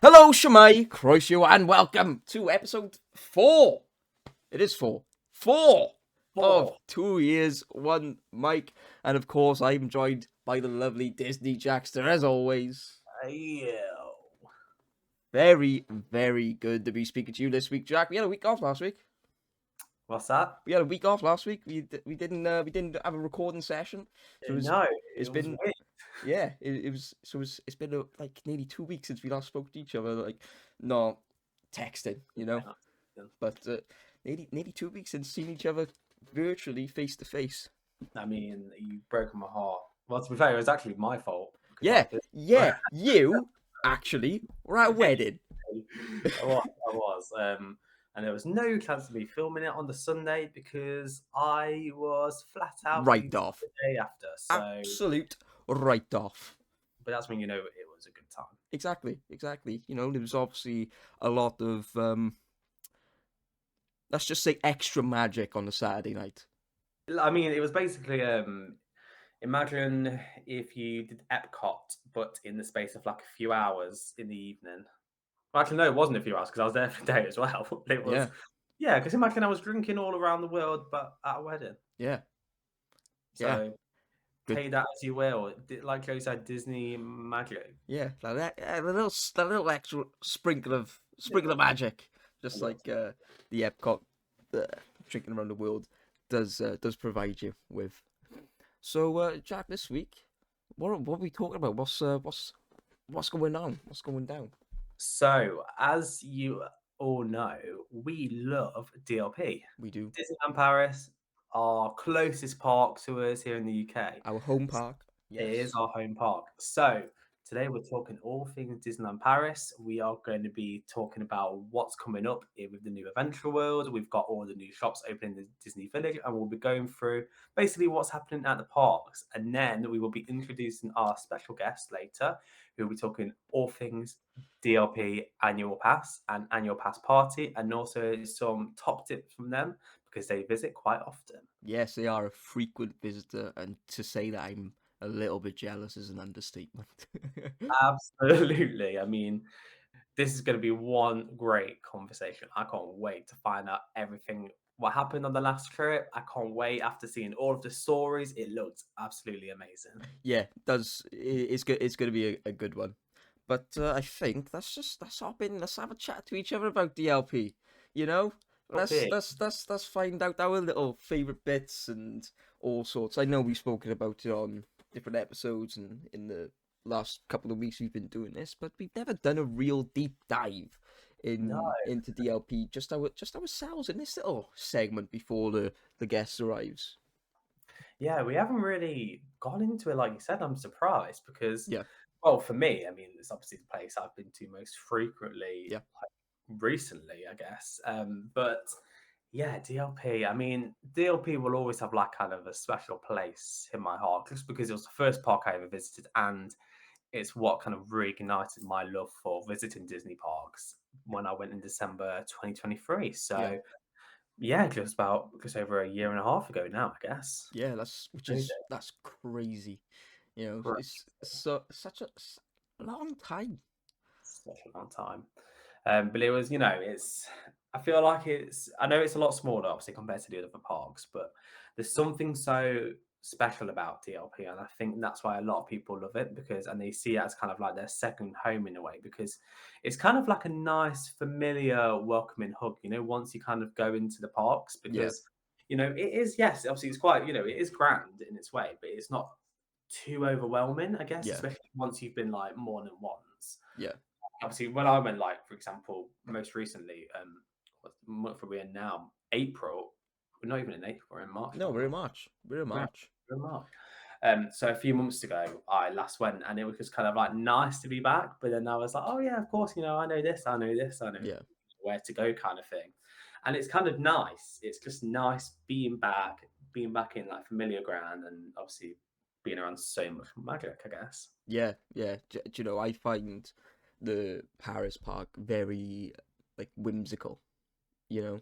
Hello, Shemai, Crocio, and welcome to episode 4. It is 4. 4 of Four. 2 years, 1 Mike. And of course, I'm joined by the lovely Disney Jackster, as always. Yeah. Very, very good to be speaking to you this week, Jack. We had a week off last week. What's that? We had a week off last week. We didn't have a recording session, so No, it's it was been weird. yeah, it's been like nearly 2 weeks since we last spoke to each other. Like, not texting, but nearly 2 weeks since seeing each other virtually face to face. I mean, you broke my heart. Well, to be fair, it was actually my fault because I Yeah, was busy. yeah, you actually were at a wedding. And there was no chance of me filming it on the Sunday because I was flat out Right busy off, the day after. So, absolute right off. but that's when it was a good time. Exactly. There was obviously a lot of let's just say extra magic on the Saturday night. I mean, it was basically imagine if you did Epcot, but in the space of like a few hours in the evening. Well, actually, no, it wasn't a few hours because I was there every day as well. It was, Yeah, yeah, because imagine I was drinking all around the world, but at a wedding. yeah, yeah. So Good. take that as you will. Like Joe said, Disney magic. Yeah, like that, a little extra sprinkle of magic, just Yes. like the Epcot uh, drinking around the world does provide you with. So, Jack, this week, what are we talking about? What's going on? What's going down? So, as you all know, we love DLP. We do Disneyland Paris, our closest park to us here in the UK. our home park. It is Yes. our home park. So today we're talking all things Disneyland Paris. We are going to be talking about what's coming up with the new Adventure World. We've got all the new shops opening in the Disney Village, and we'll be going through basically what's happening at the parks. And then we will be introducing our special guest later, who will be talking all things DLP annual pass and annual pass party, and also some top tips from them because they visit quite often. Yes, they are a frequent visitor, and to say that I'm a little bit jealous is an understatement. Absolutely. I mean, this is going to be one great conversation. I can't wait to find out everything what happened on the last trip. I can't wait after seeing all of the stories. It looks absolutely amazing. Yeah, it's good. It's going to be a good one. But I think let's hop in. Let's have a chat to each other about DLP. You know, let's Okay. find out our little favorite bits and all sorts. I know we've spoken about it on different episodes and in the last couple of weeks we've been doing this, but we've never done a real deep dive No. into DLP just ourselves in this little segment before the guest arrives. Yeah, we haven't really gone into it like you said. I'm surprised because, Yeah, well, for me, I mean, it's obviously the place I've been to most frequently yeah, recently, I guess. But yeah, DLP. I mean, DLP will always have like kind of a special place in my heart just because it was the first park I ever visited, and it's what kind of reignited my love for visiting Disney parks when I went in December 2023. yeah. So yeah, just over a year and a half ago now, I guess. Yeah, Crazy. that's crazy. For It's such a long time. such a long time. But it was, I feel like I know it's a lot smaller, obviously, compared to the other parks, but there's something so special about DLP. And I think that's why a lot of people love it and they see it as kind of like their second home in a way, because it's kind of like a nice, familiar, welcoming hug, once you kind of go into the parks, Yeah, because, it is, yes, obviously it's quite, it is grand in its way, but it's not too overwhelming, I guess, yeah, especially once you've been like more than once. yeah. Obviously, when I went, like for example, most recently, what month are we in now? April. We're not even in April. We're in March No, now. very much, very We're much. in March. So a few months ago, I last went, and it was just kind of like nice to be back. But then I was like, oh yeah, of course, I know this, I know this, I know Yeah, where to go, kind of thing. And it's kind of nice. It's just nice being back in like familiar ground, and obviously being around so much magic, I guess. yeah. Do you know, I find the Paris park very like whimsical. You know,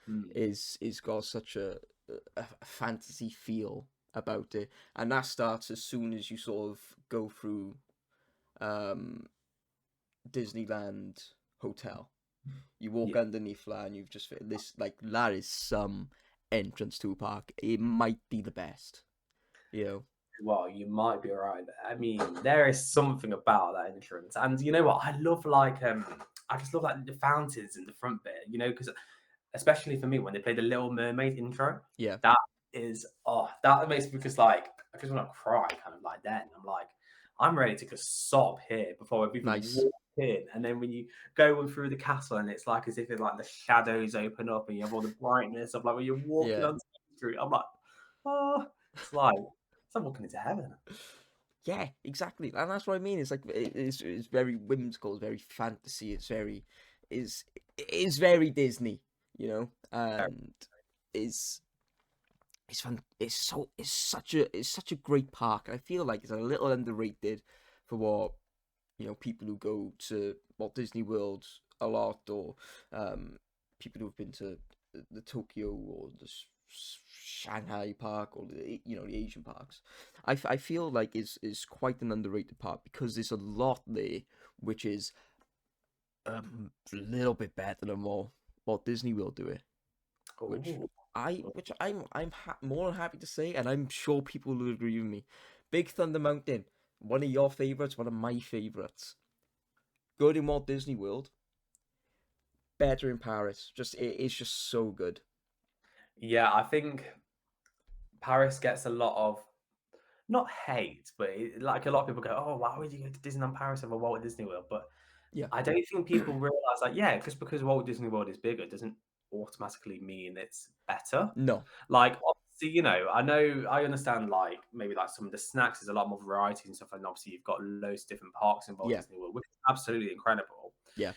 Mm. is got such a fantasy feel about it, and that starts as soon as you sort of go through um Disneyland hotel. You walk Yeah. underneath that, and you've just this like that is some entrance to a park. It might be the best, you know. Well, you might be right. I mean, there is something about that entrance, and you know what? I love I just love like the fountains in the front bit. You know, because especially for me when they play the Little Mermaid intro, Yeah, that that makes me just like I just want to cry kind of like then. I'm like, I'm ready to just sob here before I've even nice. walked in. And then when you go through the castle and it's like as if it's like the shadows open up and you have all the brightness of like when you're walking Yeah, on the street, I'm like, oh, it's like it's like walking into heaven. yeah, exactly, and that's what I mean. It's like it's very whimsical, it's very fantasy, is is very Disney, you know, and is it's fun. It's such a great park, and I feel like it's a little underrated for what people who go to Walt Disney World a lot, or people who've been to the Tokyo or the Shanghai park, or the Asian parks. I feel like is quite an underrated park because there's a lot there which is a little bit better than what Walt Disney will do it, which Oh, I'm more than happy to say, and I'm sure people will agree with me. Big Thunder Mountain, one of your favorites, one of my favorites. Good in Walt Disney World, better in Paris. It's just so good. yeah, I think Paris gets a lot of not hate, but like a lot of people go, "Oh, why would you go to Disneyland Paris over Walt Disney World?" But Yeah. I don't think people realize like, yeah, just because Walt Disney World is bigger doesn't automatically mean it's better. No. Like, obviously, I understand like maybe like some of the snacks, there's a lot more variety and stuff, and obviously you've got loads of different parks in Walt Yeah. Disney World, which is absolutely incredible. Yeah.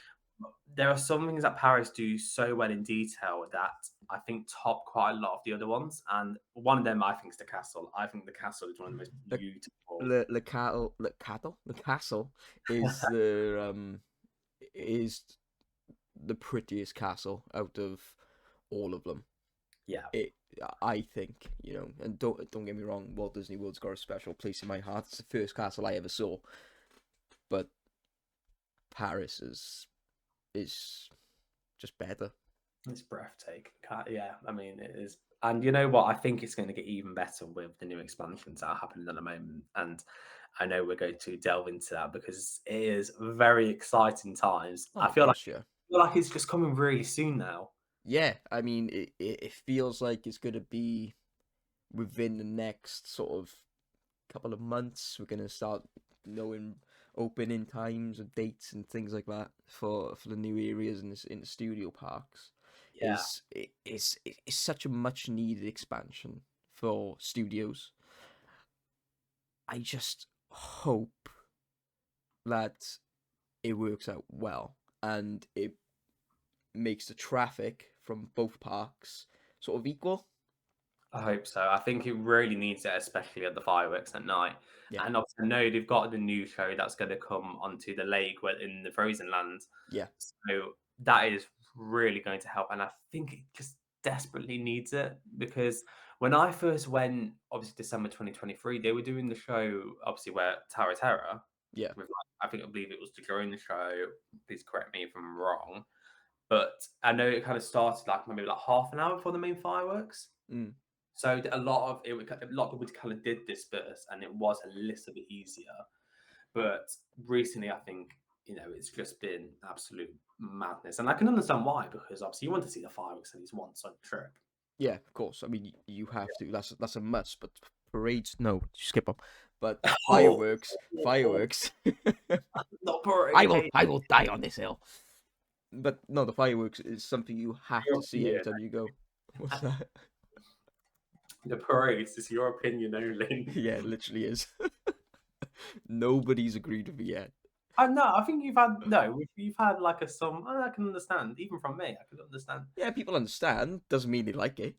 There are some things that Paris do so well in detail that I think top quite a lot of the other ones. And one of them, I think, is the castle. I think the castle is one of the most The beautiful. the castle is is the prettiest castle out of all of them. Yeah, It I think, and don't get me wrong, Walt Disney World's got a special place in my heart. It's the first castle I ever saw, but Paris is just better. it's breathtaking. Yeah, I mean, it is. And you know what? I think it's going to get even better with the new expansions that are happening at the moment. And I know we're going to delve into that because it is very exciting times. Oh gosh, yeah. Feel like it's just coming really soon now. Yeah, I mean, it feels like it's gonna be within the next sort of couple of months. We're gonna start knowing opening times and dates and things like that for the new areas in the studio parks. Yeah. Is such a much needed expansion for studios. I just hope that it works out well and it makes the traffic from both parks sort of equal. I hope so. I think it really needs it, especially at the fireworks at night. Yeah, And obviously, I know they've got the new show that's going to come onto the lake in the Frozen Land. yeah, So that is really going to help. And I think it just desperately needs it because when I first went, obviously December 2023, they were doing the show, obviously, where Tower of Terror, yeah. with like, I believe it was during the show. Please correct me if I'm wrong. But I know it kind of started like maybe like half an hour before the main fireworks. Mm. So a lot of it, a lot of people kind of did disperse, and it was a little bit easier. But recently, I think it's just been absolute madness, and I can understand why because obviously you want to see the fireworks at least once on a trip. Yeah, of course. I mean, you have to. That's a must. But parades, no, skip them. But Oh, fireworks. not parade. I will die on this hill. But no, the fireworks is something you have Your to see every opinion. time you go. What's that? The parades is your opinion only. Yeah, it literally is. Nobody's agreed with me yet. No, I think you've had no. You've had like a some. I can understand even from me. I can understand. Yeah, people understand. Doesn't mean they like it.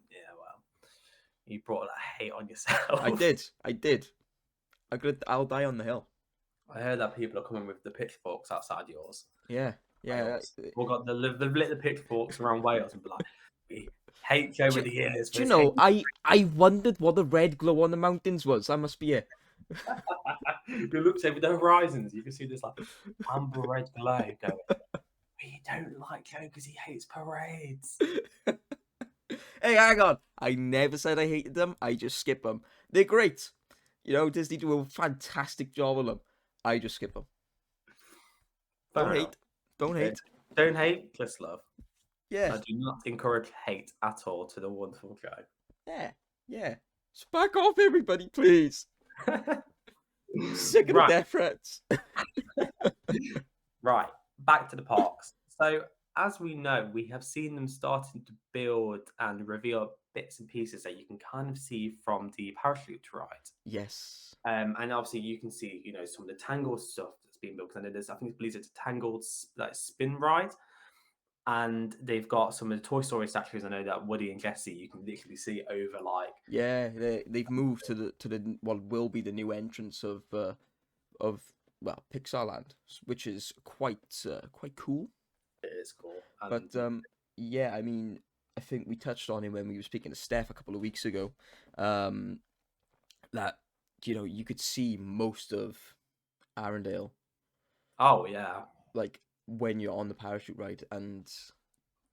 Yeah, well, you brought that hate on yourself. I did. I did. I'll die on the hill. I heard that people are coming with the pitchforks outside yours. Yeah. Yeah. We've got they've lit the pitchforks around Wales and be like, we hate you over the years. Do you know, I wondered what the red glow on the mountains was. That must be it. You looked over the horizons, you can see this like amber red glow going. We don't like Joe because he hates parades. Hey, hang on. I never said I hated them. I just skip them. They're great. Disney do a fantastic job of them. I just skip them. Fair Don't enough. hate. Don't hate. Don't hate, just love. Yeah. I do not encourage hate at all to the wonderful Joe. Yeah. Yeah. Just back off, everybody, please. Sick of the Right, death threats. right. Back to the parks. So, as we know, we have seen them starting to build and reveal bits and pieces that you can kind of see from the parachute ride. Yes. And obviously, you can see, some of the Tangled stuff that's being built. Because I know I think it's a Tangled like spin ride, and they've got some of the Toy Story statues. I know that Woody and Jesse, you can literally see over like. Yeah, they've moved to the what will be the new entrance of Pixar Land, which is quite cool. It is cool. But yeah, I mean, I think we touched on it when we were speaking to Steph a couple of weeks ago. That you could see most of Arendelle, Oh yeah, like when you're on the parachute ride, and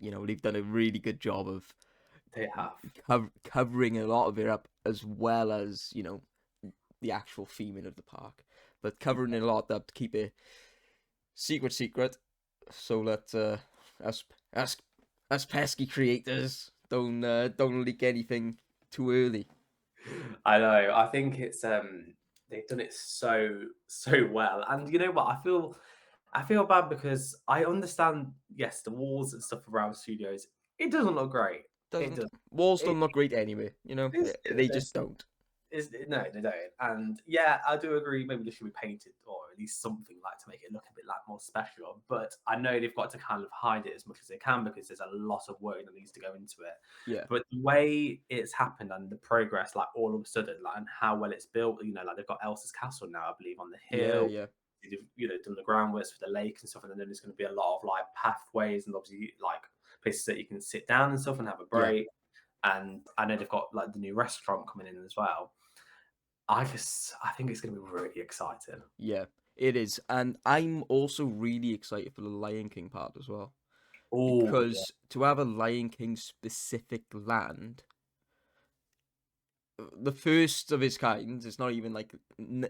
they've done a really good job of they have. covering a lot of it up, as well as the actual theming of the park, but covering it a lot up to keep it secret, so that us us pesky creators don't leak anything too early. I know. I think it's they've done it so well. And you know what? I feel bad because I understand, yes, the walls and stuff around studios, it doesn't look great. It Doesn't does. Walls It don't look great anyway. is They just don't. no, they don't. And yeah, I do agree. Maybe they should be painted or at least something like to make it look a bit like more special. But I know they've got to kind of hide it as much as they can because there's a lot of work that needs to go into it. Yeah, But the way it's happened and the progress, like all of a sudden, like and how well it's built, like they've got Elsa's castle now, I believe, on the yeah, hill. yeah, They've done the groundworks for the lake and stuff, and then there's going to be a lot of like pathways and obviously like places that you can sit down and stuff and have a yeah, break. And I know they've got like the new restaurant coming in as well. I think it's going to be really exciting. yeah. It is, and I'm also really excited for the Lion King part as well, Oh yeah, because to have a Lion King specific land, the first of its kind, it's not even like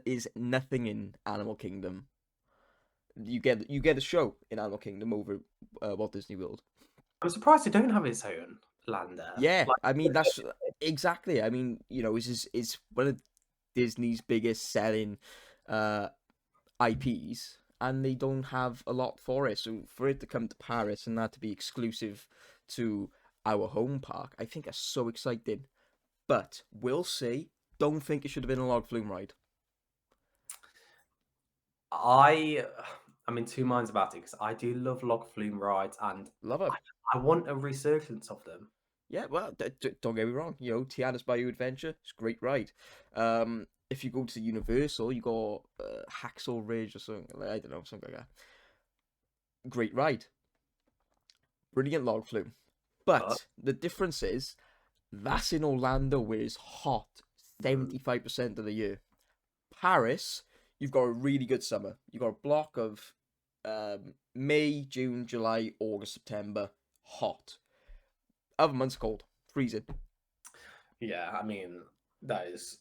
is nothing in Animal Kingdom. You get a show in Animal Kingdom over Walt Disney World. I'm surprised they don't have its own land there. Yeah, Like, I mean that's exactly. I mean, it's one of Disney's biggest selling uh IPs, and they don't have a lot for it. So for it to come to Paris and that to be exclusive to our home park, I think that's so exciting. But we'll see. Don't think it should have been a log flume ride. I I'm in two minds about it because I do love log flume rides and Love it. I, I want a resurgence of them. Yeah, well, don't get me wrong. Tiana's Bayou Adventure, it's a great ride. If you go to Universal, you got Hacksaw Ridge or something. I don't know, something like that. Great ride, brilliant log flume. But But the difference is that's in Orlando, where it's hot 75% of the year. Paris, you've got a really good summer. You've got a block of May, June, July, August, September, hot. Other months cold, freezing. yeah, I mean that is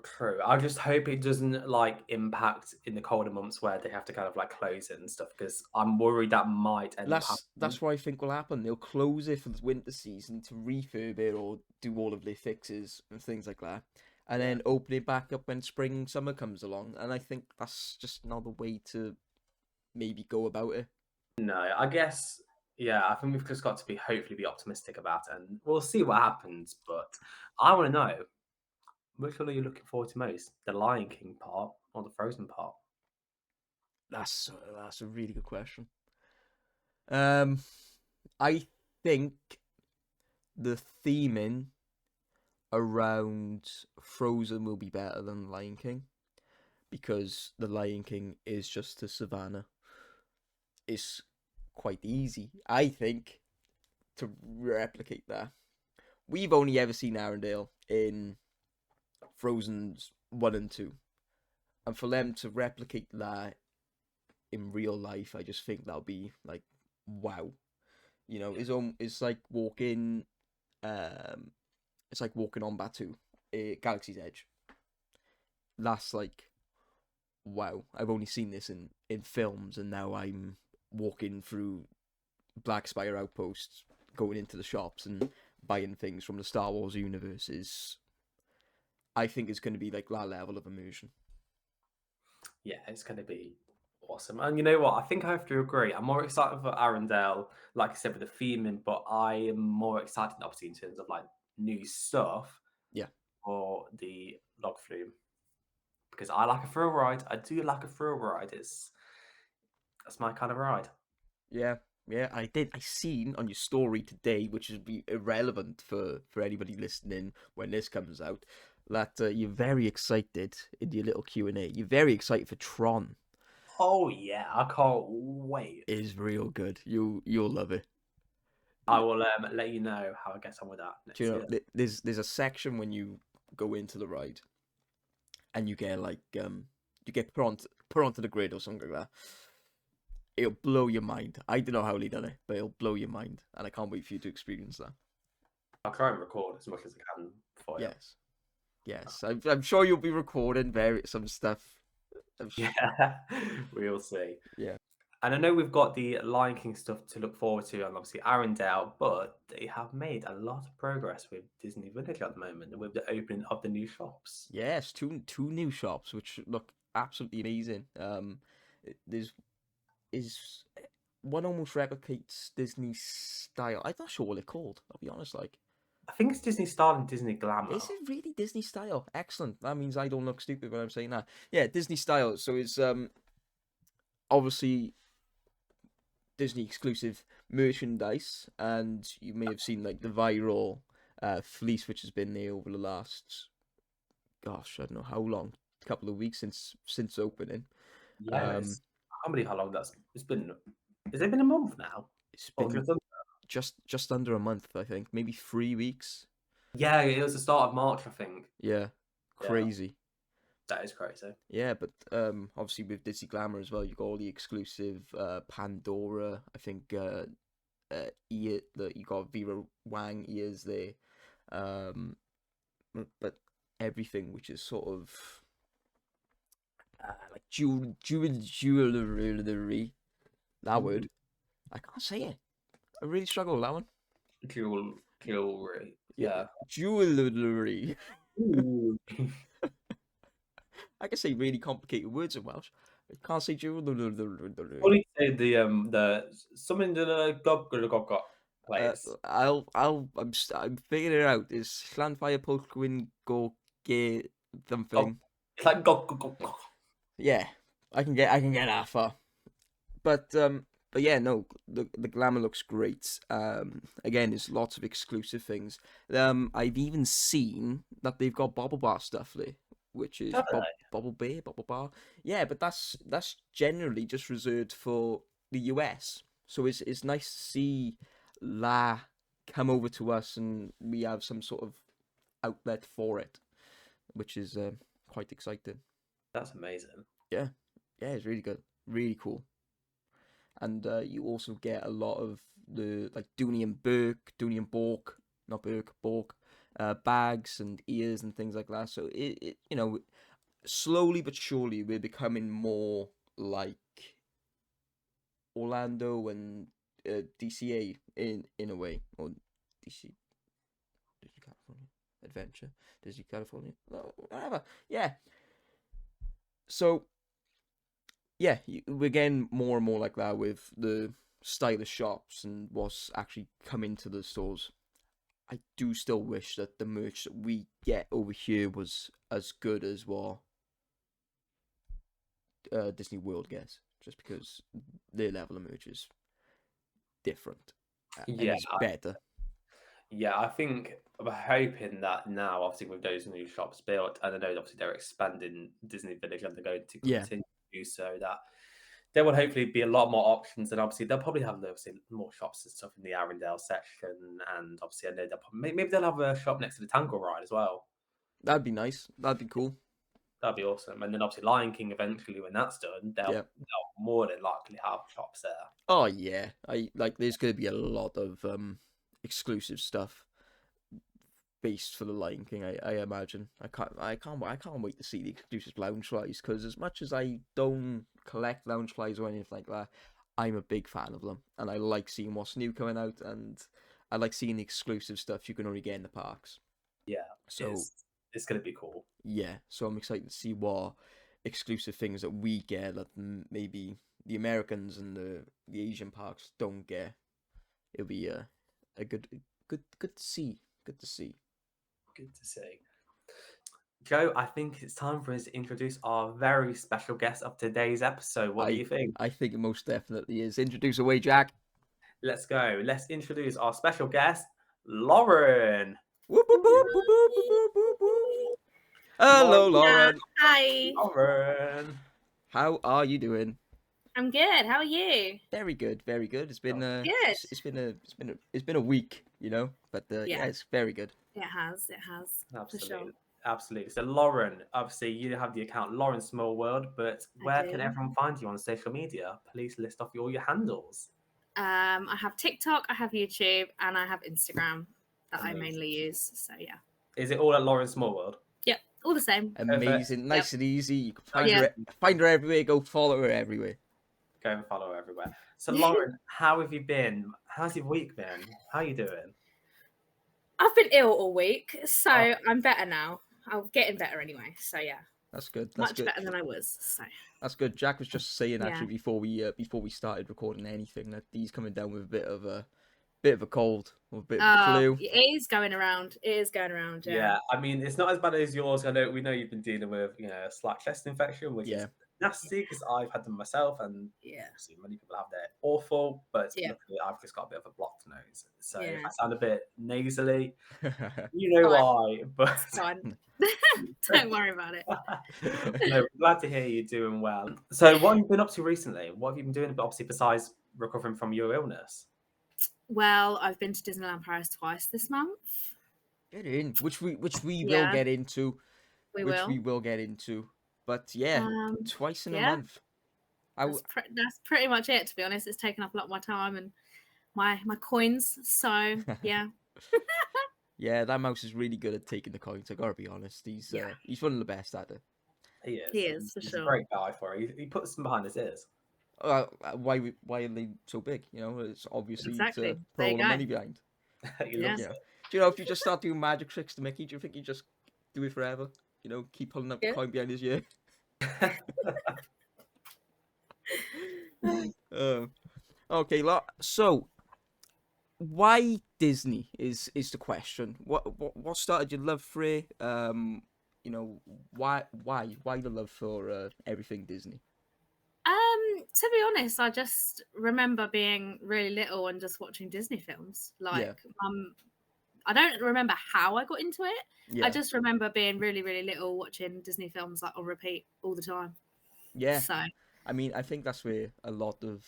true. I just hope it doesn't like impact in the colder months where they have to kind of like close it and stuff because I'm worried that might end up happening. That's what I think will happen. They'll close it for the winter season to refurb it or do all of their fixes and things like that, and Yeah. then open it back up when spring summer comes along. And I think that's just another way to maybe go about it. No, I guess yeah. I think we've just got to be hopefully be optimistic about it, and we'll see what happens. But I want to know which one are you looking forward to most, the Lion King part or the Frozen part? That's a really good question. Um, I think the theming around Frozen will be better than Lion King, because the Lion King is just a savannah. It's quite easy, I think, to replicate that. We've only ever seen Arendelle in Frozen's 1 and 2. and for them to replicate that in real life, I just think that'll be like, wow. You know, it's like walking, um, it's like walking on Batu, Galaxy's Edge. That's like, wow. I've only seen this in films, and now I'm walking through Black Spire Outposts, going into the shops and buying things from the Star Wars universe. Is I think it's going to be like that level of immersion. Yeah, it's going to be awesome. And you know what? I think I have to agree. I'm more excited for Arendelle, like I said, with the theming, but I am more excited, obviously, in terms of like new stuff Yeah, for the log flume because I like a thrill ride. I do like a thrill ride. That's my kind of ride. yeah, yeah. I did. I seen on your story today, which would be irrelevant for anybody listening when this comes out, that you're very excited in your little Q&A. You're very excited for Tron. Oh yeah, I can't wait. It is real good. You'll love it. I will let you know how I get on with that Do you next know year. there's a section when you go into the ride and you get like you get put onto the grid or something like that. It'll blow your mind. I don't know how they done it, but it'll blow your mind, and I can't wait for you to experience that. I'll try and record as much as I can for you. Yes, yes. I'm sure you'll be recording some stuff. Yeah, we'll see. Yeah. And I know we've got the Lion King stuff to look forward to, and obviously Arendelle, but they have made a lot of progress with Disney Village at the moment with the opening of the new shops. Yes, two new shops which look absolutely amazing. There's is one almost replicates Disney style. I'm not sure what it's called. I'll be honest. Like, I think it's Disney Style and Disney Glamour. is it really Disney style? Excellent. That means I don't look stupid when I'm saying that. Yeah, Disney style. So it's obviously Disney exclusive merchandise, and you may have seen like the viral fleece which has been there over the last, gosh, I don't know how long, couple of weeks since opening. Yeah, it's I can't believe how long it's been. Has it been a month now? It's Or been just under a month, I think, maybe 3 weeks. yeah, it was the start of March, I think. Yeah, Yeah, crazy. that is crazy. Yeah, but obviously with Disney Glamour as well, you got all the exclusive Pandora. I think ear that you got Vera Wang ears there, but everything which is sort of like jewelry. That word, I can't say it. I really struggle with that one. Jewelry. Yeah, Yeah. jewelry. Ooh. I can say really complicated words in Welsh. I can't say jewelry. What do you say the something the gog place? I'm figuring it out. Is Llanfire Pwllgwyn go get Oh, something? it's like gog. Yeah, I can get that far. But yeah, no, the glamour looks great. Again, there's lots of exclusive things. I've even seen that they've got bubble bar stuff there, which is bubble bear, bubble bar. Yeah, but that's generally just reserved for the US. So it's nice to see La come over to us, and we have some sort of outlet for it, which is quite exciting. That's amazing. Yeah, yeah, it's really good, really cool. And you also get a lot of the like Dooney and Burke, Dooney and Bork, not Burke, Bork, bags and ears and things like that. So it slowly but surely we're becoming more like Orlando and DCA in a way, or DC Disney California Adventure, Disney California, whatever. Yeah. So yeah, we're getting more and more like that with the stylish shops and what's actually coming to the stores. I do still wish that the merch that we get over here was as good as what Disney World gets, just because their level of merch is different and Yeah, it's better. yeah. I think I'm hoping that now, obviously, with those new shops built, and I know obviously they're expanding Disney Village and they're going to Yeah, continue to do so, that there will hopefully be a lot more options, and obviously they'll probably have obviously more shops and stuff in the Arendelle section, and obviously I know maybe they'll have a shop next to the Tangle ride as well. that'd be nice. That'd be cool. That'd be awesome. And then obviously Lion King eventually, when that's done, Yeah. they'll more than likely have shops there. Oh yeah, there's gonna be a lot of exclusive stuff based for the Lion King. I imagine. I can't wait to see the exclusive Loungeflies, because as much as I don't collect Loungeflies or anything like that, I'm a big fan of them, and I like seeing what's new coming out, and I like seeing the exclusive stuff you can only get in the parks. Yeah, So it's gonna be cool. yeah, so I'm excited to see what exclusive things that we get that maybe the Americans and the Asian parks don't get. It'll be a good to see. Good to see. Good to see. Joe, I think it's time for us to introduce our very special guest of today's episode. What do you think? I think it most definitely is. Introduce away, Jack. Let's go. Let's introduce our special guest, Lauren. Whoop, whoop, whoop, whoop, whoop, whoop, whoop, whoop. Hello, Lauren. Hi. Lauren. How are you doing? I'm good. How are you? Very good, very good. It's been Good. it's been a week, you know, but yeah, it's very good. It has. Absolutely. For sure. Absolutely. So, Lauren, obviously, you have the account Laurenssmallworld, but where can everyone find you on social media? Please list off all your handles. I have TikTok, I have YouTube, and I have Instagram that I mainly use. So yeah. Is it all at Laurenssmallworld? Yep, all the same. Amazing, nice and easy. You can find her everywhere. Go follow her everywhere. Go and follow her everywhere. So, Lauren, how have you been? How's your week been? How are you doing? I've been ill all week, so I'm better now. I'm getting better anyway. So yeah. That's good. That's much better than I was. So that's good. Jack was just saying actually before we started recording anything that he's coming down with a bit of a cold or a bit of a flu. It is going around. Yeah, I mean, it's not as bad as yours. We know you've been dealing with a slight chest infection, which is nasty because I've had them myself, and obviously many people have. They're awful, but luckily I've just got a bit of a blocked nose, so if I sound a bit nasally, you know why. But don't worry about it. No, glad to hear you're doing well. So, what have you been up to recently? What have you been doing, obviously, besides recovering from your illness? Well, I've been to Disneyland Paris twice this month. Get in, which we will get into. We will get into. But yeah, twice in a month. That's pretty much it, to be honest. It's taken up a lot of my time and my coins. So yeah. Yeah, that mouse is really good at taking the coins. I gotta be honest. He's one of the best at it. He is. He is for He's sure. a great guy for it. He puts them behind his ears. Why are they so big? It's obviously to put all the money behind. He loves it. Do you know, if you just start doing magic tricks to Mickey, do you think you just do it forever? Keep pulling up the coin behind his ear. Okay, so why Disney is the question. What started your love for it? Why the love for everything Disney? To be honest, I just remember being really little and just watching Disney films. I don't remember how I got into it. I just remember being really, really little, watching Disney films like on repeat all the time. Yeah. So I mean, I think that's where a lot of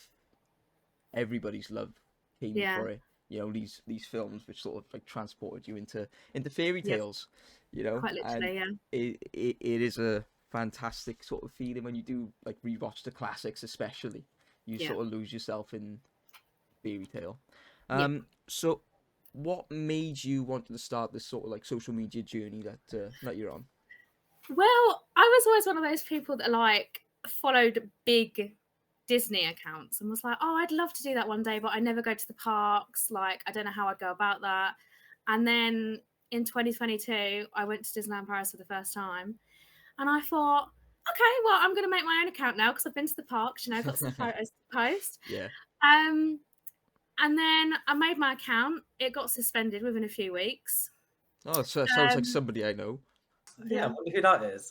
everybody's love came for it. These films which sort of like transported you into fairy tales. Quite literally, and it is a fantastic sort of feeling when you do like rewatch the classics, especially. You sort of lose yourself in fairy tale. So what made you want to start this sort of like social media journey that you're on? Well, I was always one of those people that like followed big Disney accounts and was like, oh, I'd love to do that one day, but I never go to the parks. Like, I don't know how I'd go about that. And then in 2022, I went to Disneyland Paris for the first time. And I thought, okay, well, I'm going to make my own account now because I've been to the parks, got some photos to post. Yeah. And then I made my account. It got suspended within a few weeks. Oh, so it sounds like somebody I know. Yeah, I wonder who that is.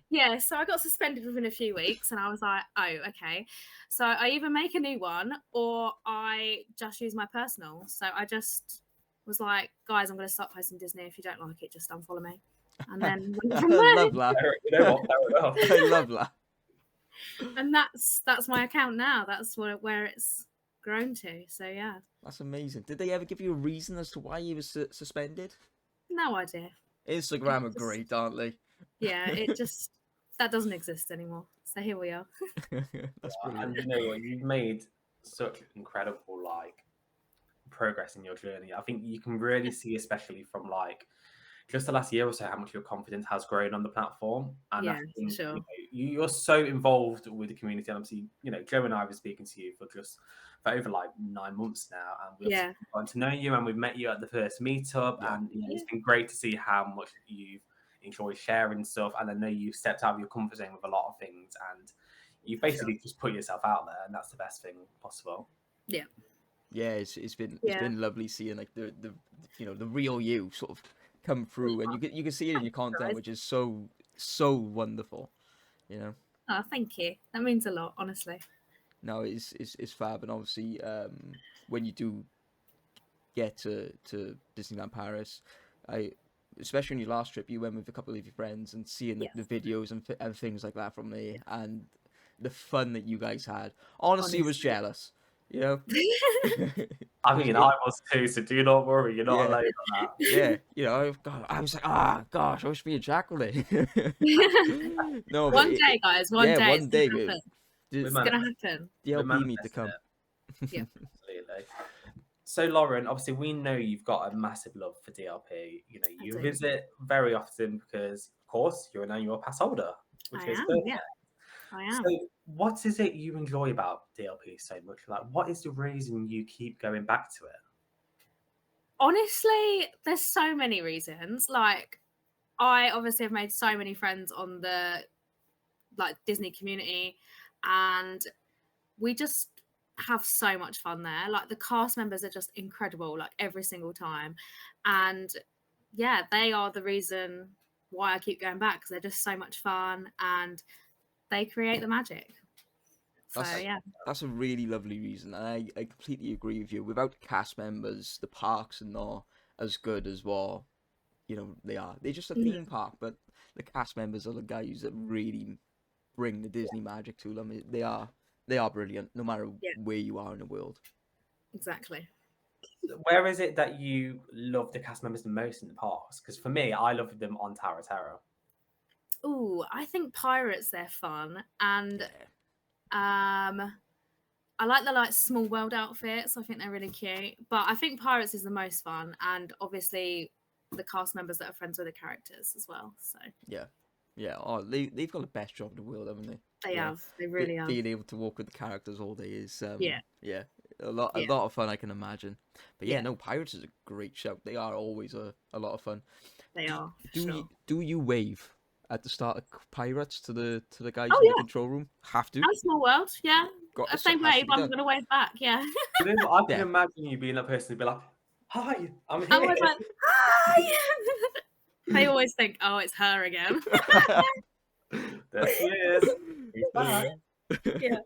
Yeah, so I got suspended within a few weeks and I was like, oh, okay. So I either make a new one or I just use my personal. So I just was like, guys, I'm going to start posting Disney. If you don't like it, just unfollow me. And then I love that. I love that. And that's my account now. That's where it's grown to. So yeah. That's amazing. Did they ever give you a reason as to why you were suspended? No idea. Instagram are great, aren't they? Yeah, it just that doesn't exist anymore. So here we are. That's And brilliant. you know what? You've made such incredible progress in your journey. I think you can really see, especially from just the last year or so, how much your confidence has grown on the platform. And I Yeah, for think sure. you're so involved with the community. And obviously, Joe and I were speaking to you for over 9 months now, and we've Yeah. gotten to know you, and we've met you at the first meetup, Yeah. and it's been great to see how much you've enjoyed sharing stuff. And I know you've stepped out of your comfort zone with a lot of things, and you basically just put yourself out there, and that's the best thing possible. Yeah. Yeah, it's been lovely seeing like the the real you sort of come through, and you can see it in your content, which is so wonderful. Oh, thank you. That means a lot, honestly. No, it's fab, and obviously when you do get to Disneyland Paris, especially on your last trip, you went with a couple of your friends, and seeing the videos and things like that from there, and the fun that you guys had. Honestly, was jealous. I mean, I was too, so do not worry. You're not alone on that. Yeah, God, I was like, gosh, I wish me and Jack were there. No, one day, guys. One day. One day. It's gonna happen. DLP need to come. Yeah, absolutely. So, Lauren, obviously, we know you've got a massive love for DLP. You visit very often because, of course, you're an annual pass holder, which is perfect. Yeah, I am. So, what is it you enjoy about DLP so much? What is the reason you keep going back to it? Honestly, there's so many reasons. I obviously have made so many friends on the Disney community, and we just have so much fun there. The cast members are just incredible, every single time. And yeah, they are the reason why I keep going back, because they're just so much fun and they create the magic. That's a really lovely reason, and I completely agree with you. Without cast members, the parks are not as good as what they are. They're just a theme park, but the cast members are the guys that really bring the Disney magic to them. They are brilliant, no matter where you are in the world. Exactly. Where is it that you love the cast members the most in the parks? Because for me, I love them on Tower Terror. Ooh, I think Pirates, they're fun, and I like the small world outfits. I think they're really cute. But I think Pirates is the most fun, and obviously the cast members that are friends with the characters as well. So yeah. Oh, they've got the best job in the world, haven't they? They have. They really have. Being able to walk with the characters all day is a lot of fun, I can imagine. But no, Pirates is a great show. They are always a lot of fun. They are. Do you wave at the start of Pirates to the guys in the control room? Have to. And Small World, yeah. If they wave, I'm going to wave back, yeah. I can imagine you being that person who'd be like, "Hi, I'm here." I was like, "Hi." They always think, "Oh, it's her again." There she is. He's back. Yeah.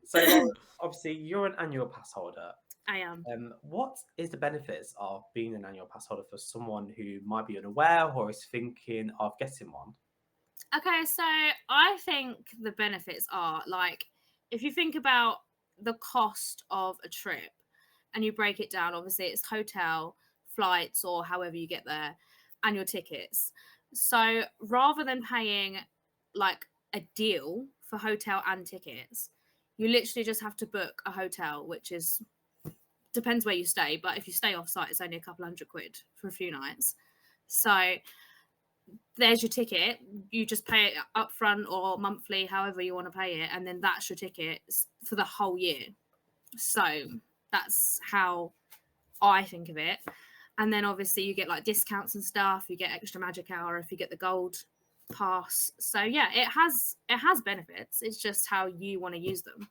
So obviously, you're an annual pass holder. I am. What is the benefits of being an annual pass holder for someone who might be unaware or is thinking of getting one? Okay, so I think the benefits are if you think about the cost of a trip and you break it down, obviously it's hotel, flights, or however you get there, and your tickets. So rather than paying a deal for hotel and tickets, you literally just have to book a hotel, which depends where you stay, but if you stay off site, it's only a couple £100 for a few nights. So there's your ticket. You just pay it up front or monthly, however you want to pay it, and then that's your ticket for the whole year. So that's how I think of it. And then obviously you get discounts and stuff. You get extra magic hour if you get the gold pass. So yeah, it has benefits. It's just how you want to use them.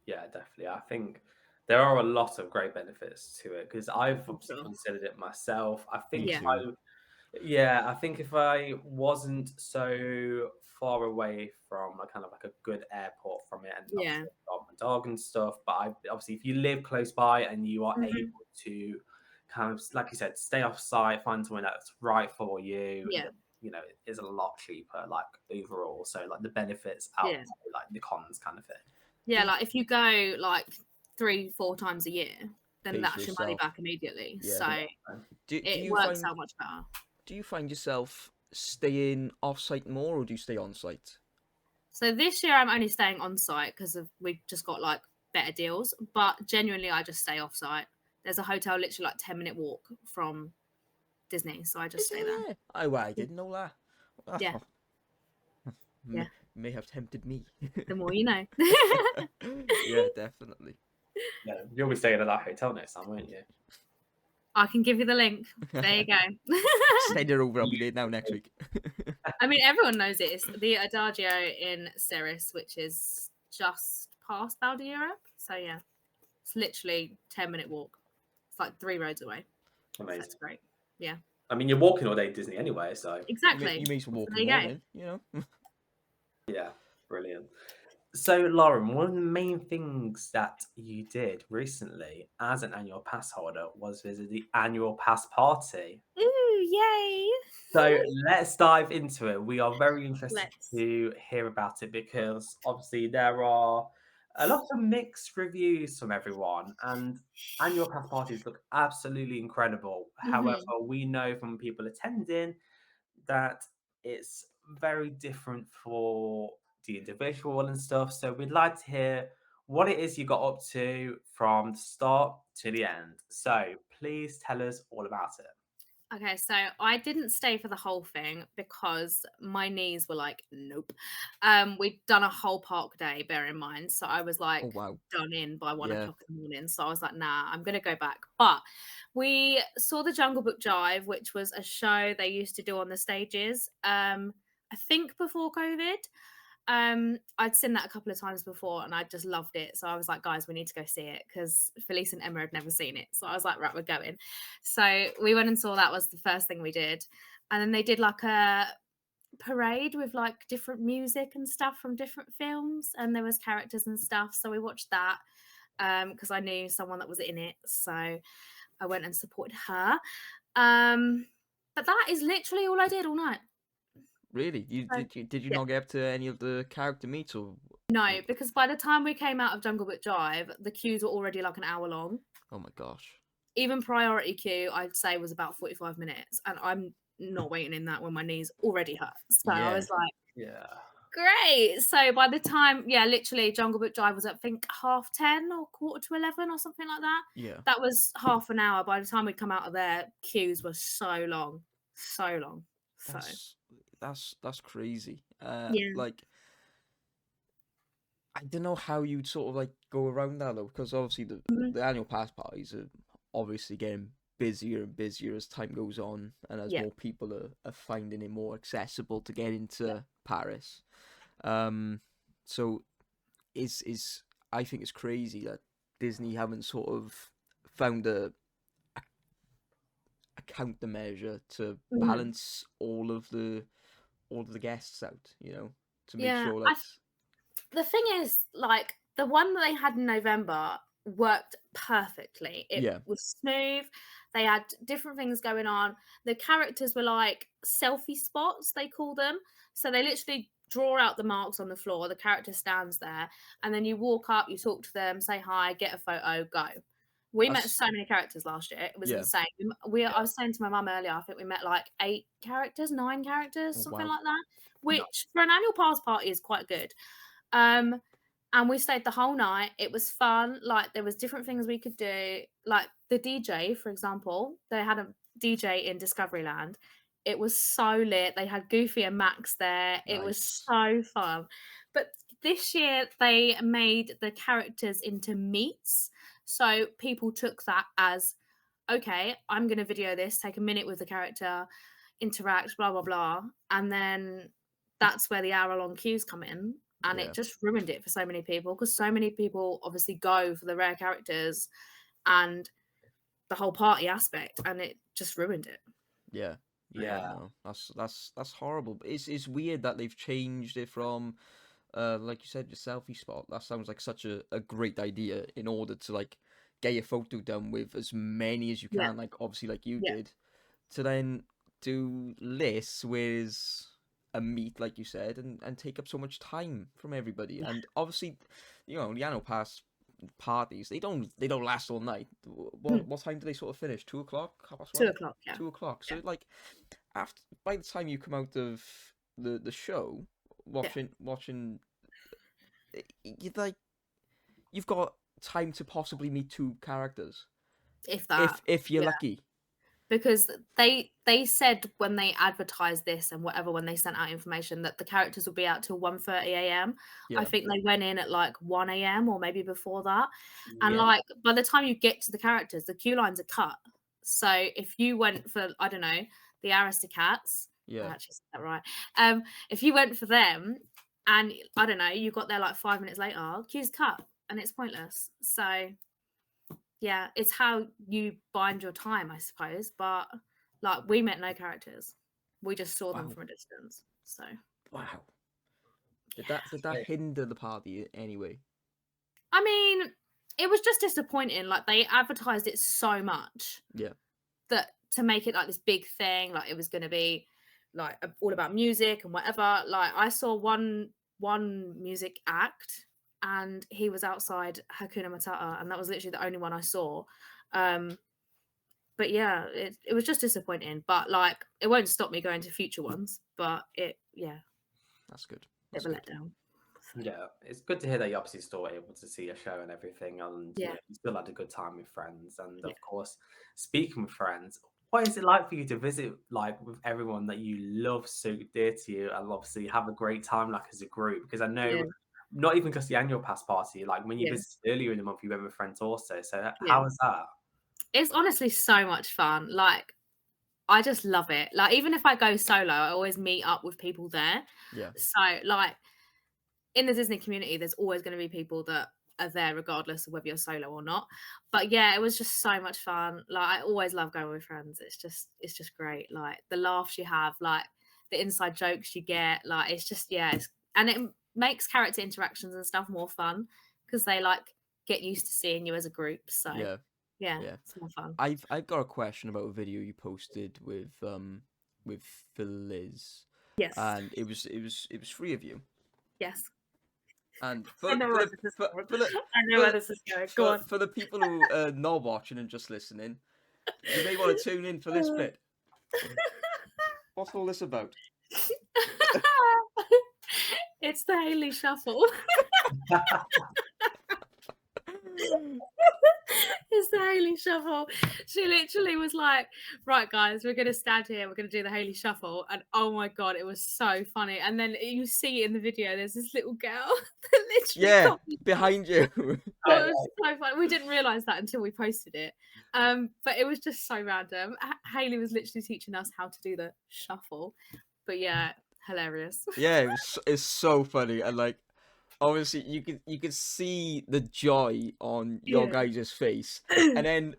Yeah, definitely. I think there are a lot of great benefits to it, because I've obviously considered it myself. I think I think if I wasn't so far away from a good airport from it, and got my dog and stuff, but obviously if you live close by and you are able to kind of, like you said, stay off site, find somewhere that's right for you, it is a lot cheaper overall. So the benefits outweigh the cons kind of thing. Yeah, if you go 3-4 times a year, then that's your money back immediately. So it works out much better. Do you find yourself staying off-site more, or do you stay on-site? So this year I'm only staying on site because we've just got like better deals. But genuinely, I just stay off site. There's a hotel literally like 10-minute walk from Disney, so I just Is stay it there. there? Oh, well, I didn't know that. Yeah. Oh, Yeah. may have tempted me. The more you know. Yeah, definitely. Yeah, you'll be staying at that hotel next time, won't you? I can give you the link. There you go. Send it over. I'll be there now next week. I mean, everyone knows it. It's the Adagio in Ceres, which is just past Val Europe. So yeah, it's literally 10-minute walk. It's like 3 roads away. Amazing. That's great. Yeah. I mean, you're walking all day at Disney anyway, so Exactly. You may as well walk So in the there you go. morning, you know? yeah, brilliant. So, Lauren, one of the main things that you did recently as an annual pass holder was visit the annual pass party. Ooh, yay! So let's dive into it. We are very interested Let's. to hear about it because obviously there are a lot of mixed reviews from everyone, and annual pass parties look absolutely incredible. However, we know from people attending that it's very different for the individual and stuff. So we'd like to hear what it is you got up to from the start to the end. So please tell us all about it. Okay, so I didn't stay for the whole thing because my knees were like, nope. We'd done a whole park day, bear in mind. So I was like Oh, wow. done in by 1 Yeah. o'clock in the morning. So I was like, nah, I'm gonna go back. But we saw the Jungle Book Jive, which was a show they used to do on the stages. I think before COVID. I'd seen that a couple of times before and I just loved it. So I was like, guys, we need to go see it because Felice and Emma had never seen it. So I was like, right, we're going. So we went and saw that was the first thing we did. And then they did like a parade with like different music and stuff from different films. And there was characters and stuff. So we watched that because I knew someone that was in it. So I went and supported her. But that is literally all I did all night. Really? Did you not get up to any of the character meets, or? No, because by the time we came out of Jungle Book Drive, the queues were already like an hour long. Oh my gosh. Even priority queue, I'd say, was about 45 minutes. And I'm not waiting in that when my knees already hurt. So I was like, yeah, great. So by the time, literally Jungle Book Drive was, I think, 10:30 or 11:15 or something like that. Yeah. That was half an hour. By the time we'd come out of there, queues were so long. So long. So That's crazy. Yeah. Like, I don't know how you'd sort of like go around that though, because obviously the annual pass parties are obviously getting busier and busier as time goes on, and as more people are finding it more accessible to get into Paris. So is I think it's crazy that Disney haven't sort of found a countermeasure to balance all of the guests out, you know, to make sure that the thing is, like, the one that they had in November worked perfectly. It was smooth. They had different things going on. The characters were like selfie spots, they call them. So they literally draw out the marks on the floor. The character stands there, and then you walk up, you talk to them, say hi, get a photo, go. We met so many characters last year. It was insane. I was saying to my mum earlier, I think we met like 8 characters, 9 characters, something like that, which for an annual pass party is quite good. And we stayed the whole night. It was fun. Like, there was different things we could do. Like the DJ, for example, they had a DJ in Discoveryland. It was so lit. They had Goofy and Max there. It was so fun. But this year they made the characters into meets. So people took that as, okay, I'm going to video this, take a minute with the character, interact, blah, blah, blah. And then that's where the hour-long queues come in. And it just ruined it for so many people, because so many people obviously go for the rare characters and the whole party aspect, and it just ruined it. Yeah. No, that's horrible. But it's weird that they've changed it from, like you said, the selfie spot. That sounds like such a great idea in order to like get your photo done with as many as you can, like obviously like you did, to then do lists with a meet, like you said, and take up so much time from everybody. And obviously, you know, the annual pass parties, they don't last all night. What time do they sort of finish? 2 o'clock? 2 o'clock, yeah. 2 o'clock. So like, after by the time you come out of the show, watching, you like you've got time to possibly meet 2 characters if that. if you're lucky. Because they said when they advertised this and whatever, when they sent out information, that the characters will be out till 1:30 a.m. Yeah. I think they went in at like 1 a.m. or maybe before that. And like by the time you get to the characters, the queue lines are cut. So if you went for, I don't know, the Aristocats, I actually said that right. If you went for them and I don't know, you got there like 5 minutes later, queue's cut and it's pointless. So yeah, it's how you bind your time, I suppose. But like, we met no characters; we just saw them from a distance. So wow, did that hinder the party anyway? I mean, it was just disappointing. Like they advertised it so much, that to make it like this big thing, like it was going to be like all about music and whatever. Like I saw one music act, and he was outside Hakuna Matata, and that was literally the only one I saw. But yeah, it was just disappointing. But like, it won't stop me going to future ones. But that's good. Bit of a letdown. Yeah, it's good to hear that you obviously still were able to see a show and everything, and you still had a good time with friends. And of course, speaking with friends, what is it like for you to visit like with everyone that you love so dear to you, and obviously have a great time like as a group? Because I know not even just the annual pass party, like when you visited earlier in the month, you went with friends also. So how was that? It's honestly so much fun. Like, I just love it. Like, even if I go solo, I always meet up with people there. Yeah. So, like, in the Disney community, there's always going to be people that are there regardless of whether you're solo or not. But yeah, it was just so much fun. Like, I always love going with friends. It's just great. Like, the laughs you have, like the inside jokes you get, like it's just and it makes character interactions and stuff more fun because they like get used to seeing you as a group. So yeah, it's more fun. I've got a question about a video you posted with Liz. Yes. And it was 3 of you. Yes. And I know where this is going. Go on. For the people who are not watching and just listening, you may want to tune in for this bit. What's all this about? It's the Hayley Shuffle. It's the Hayley Shuffle. She literally was like, right guys, we're gonna stand here, we're gonna do the Hayley Shuffle, and oh my god, it was so funny. And then you see in the video there's this little girl that literally behind you. It was so funny. We didn't realise that until we posted it. But it was just so random. Hayley was literally teaching us how to do the shuffle. But yeah, hilarious. Yeah, it's so funny. And like, obviously you could see the joy on your guys' face. And then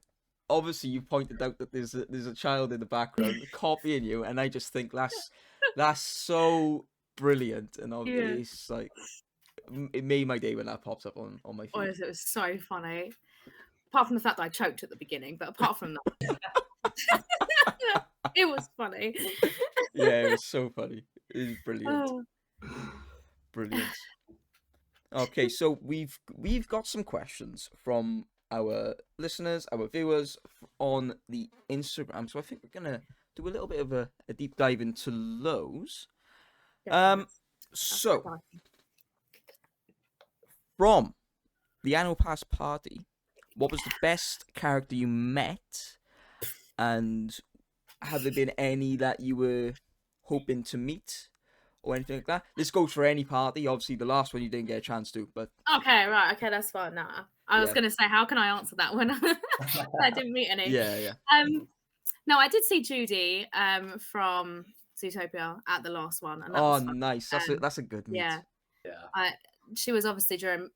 obviously you pointed out that there's a child in the background copying you, and I just think that's so brilliant. And it's like, it made my day when that pops up on my feed. Honestly, it was so funny. Apart from the fact that I choked at the beginning, but apart from that, it was funny. Yeah, it was so funny. It was brilliant. Brilliant. Okay, so we've got some questions from our listeners, our viewers on the Instagram. So I think we're gonna do a little bit of a deep dive into those. So from the annual pass party, what was the best character you met, and have there been any that you were hoping to meet or anything like that? This goes for any party. Obviously, the last one you didn't get a chance to, but okay, right, okay, that's fine. Nah, I was gonna say, how can I answer that when I didn't meet any? Yeah. No, I did see Judy from Zootopia at the last one, and that was fun. Nice. That's a good meet. Yeah. She was obviously during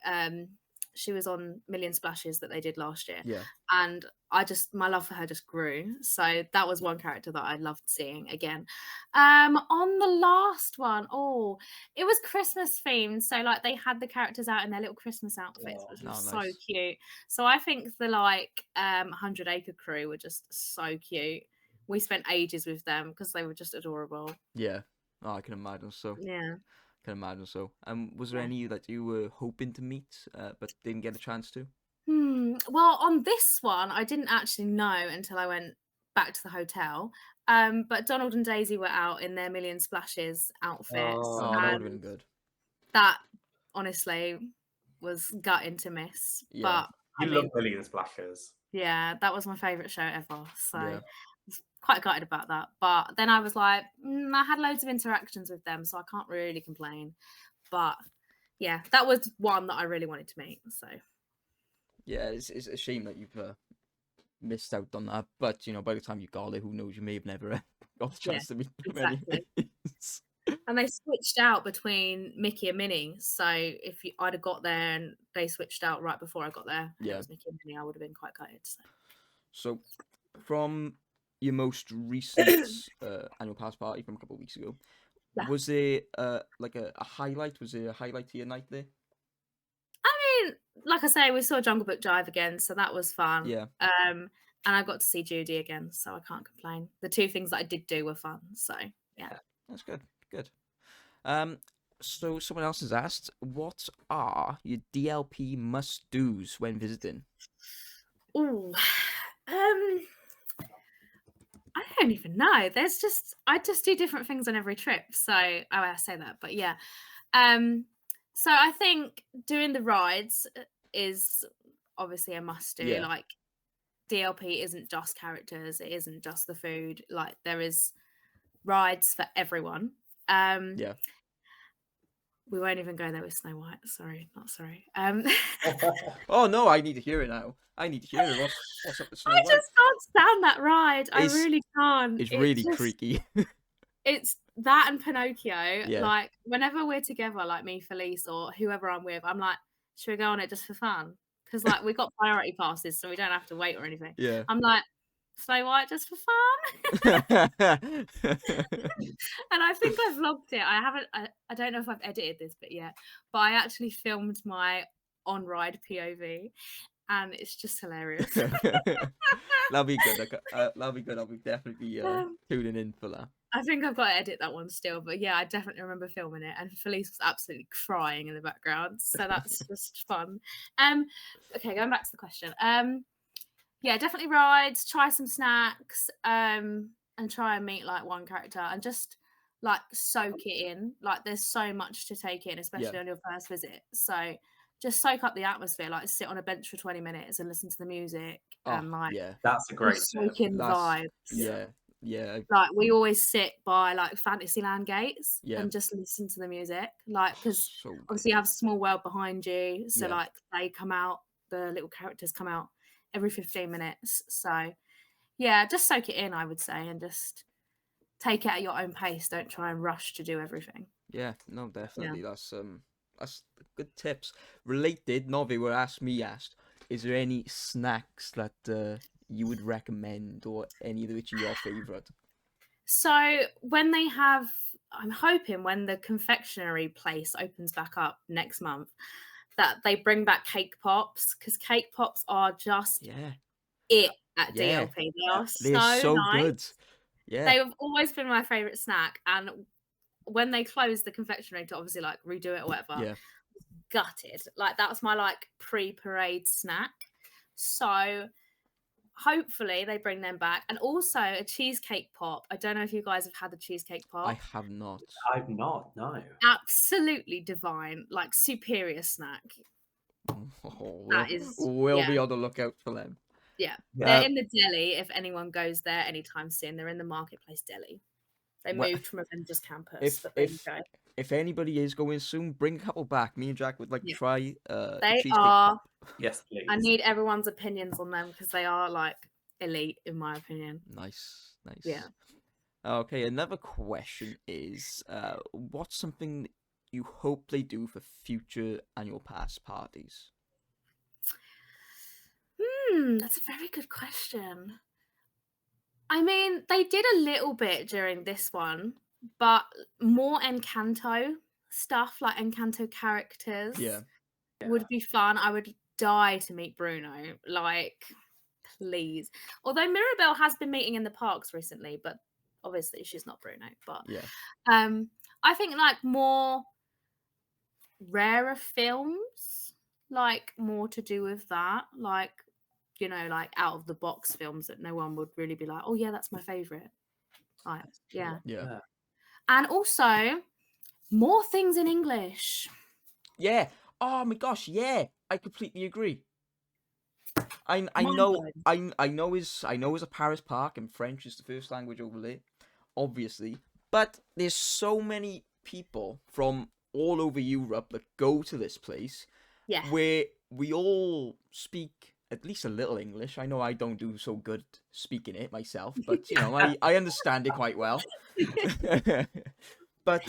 she was on Million Splashes that they did last year. Yeah. And my love for her just grew. So that was one character that I loved seeing again. On the last one, it was Christmas themed. So like they had the characters out in their little Christmas outfits, which was so cute. So I think the 100 Acre crew were just so cute. We spent ages with them because they were just adorable. Yeah. Oh, I can imagine so. Yeah. Can imagine so. Was there any that you were hoping to meet but didn't get a chance to? Well, on this one, I didn't actually know until I went back to the hotel. But Donald and Daisy were out in their Million Splashes outfits, Oh, that would have and been good. that honestly was gutting to miss. Yeah. But you I love mean, Million Splashes. yeah, that was my favourite show ever. So Yeah. I was quite gutted about that. But then I was like, I had loads of interactions with them, so I can't really complain. But yeah, that was one that I really wanted to meet. So Yeah, it's a shame that you've missed out on that. But by the time you got it, who knows? You may have never got the chance to meet them exactly. anyways. And they switched out between Mickey and Minnie. So if I'd have got there and they switched out right before I got there, and Yeah. it was Mickey and Minnie, I would have been quite gutted. So, from your most recent annual pass party from a couple of weeks ago, Yeah. was there like a highlight? Was there a highlight to your night there? I mean, like I say, we saw Jungle Book Jive again, so that was fun. Yeah. And I got to see Judy again, so I can't complain. The two things that I did do were fun. So yeah. That's good. Good. So someone else has asked, what are your DLP must-dos when visiting? Ooh. I don't even know. I just do different things on every trip. So I say that, but yeah. So I think doing the rides is obviously a must do. Yeah. Like DLP isn't just characters, it isn't just the food. Like there is rides for everyone. Yeah. We won't even go there with Snow White. Sorry, not sorry. Oh no, I need to hear it now. I need to hear it. What's up with Snow I White? just can't stand that ride. I It's- really can't. It's really just, creaky. It's that and Pinocchio. Yeah. Like whenever we're together, like me, Felice, or whoever I'm with, I'm like, should we go on it just for fun? Because like we got priority passes, so we don't have to wait or anything. Yeah. I'm like, Snow White just for fun. And I think I vlogged it. I haven't. I don't know if I've edited this bit yet, but I actually filmed my on ride POV, and it's just hilarious. That'll be good. That'll be good. I'll be definitely tuning in for that. I think I've got to edit that one still, but yeah, I definitely remember filming it, and Felice was absolutely crying in the background, so that's just fun. Okay, going back to the question. Yeah, definitely rides. Try some snacks. And try and meet like one character, and just like soak it in. Like there's so much to take in, especially on your first visit. So just soak up the atmosphere. Like sit on a bench for 20 minutes and listen to the music, and like yeah, That's a great soak tip. in the That's- vibes. yeah. Like we always sit by like Fantasyland gates Yeah. and just listen to the music, like because So good. obviously you have Small World behind you, so Yeah. like they come out, the little characters come out every 15 minutes. So yeah, just soak it in, I would say, and just take it at your own pace. Don't try and rush to do everything. Yeah, no, definitely. That's good tips. Related, Novi were asked, is there any snacks that you would recommend, or any of which are your favourite? So when they have, I'm hoping when the confectionery place opens back up next month, that they bring back cake pops, because cake pops are just Yeah, it at Yeah. DLP. They are they're so nice. good. Yeah, They have always been my favourite snack, and when they closed the confectionery to obviously like redo it or whatever, yeah, gutted. Like that's my like pre-parade snack. So hopefully they bring them back, and also a cheesecake pop. I don't know if you guys have had the cheesecake pop. I have not. I've not, no. Absolutely divine, like superior snack. Oh, That is- we'll be yeah. on the lookout for them. Yeah, Yeah. they're in the deli. If anyone goes there anytime soon, they're in the Marketplace deli. They Well, moved from Avengers Campus. if- but there you if- go. If anybody is going soon, bring a couple back. Me and Jack would like to Yeah. try the They cheesecake are. pop. Yes, please. I need everyone's opinions on them because they are like elite, in my opinion. Nice. Yeah. Okay, another question is, what's something you hope they do for future annual pass parties? That's a very good question. I mean, they did a little bit during this one, but more Encanto stuff, like Encanto characters, Yeah. would be fun. I would die to meet Bruno. Like, please. Although Mirabelle has been meeting in the parks recently, but obviously she's not Bruno. But Yeah. I think like more rarer films, like more to do with that. Like you know, like out of the box films that no one would really be like, oh yeah, that's my favorite. Like, yeah. And also more things in English. Yeah. Oh my gosh, yeah. I completely agree. I Mind know blowing. I know is a Paris park and French is the first language over there, obviously. But there's so many people from all over Europe that go to this place Yeah. where we all speak at least a little English. I know I don't do so good speaking it myself, but you know, I understand it quite well. But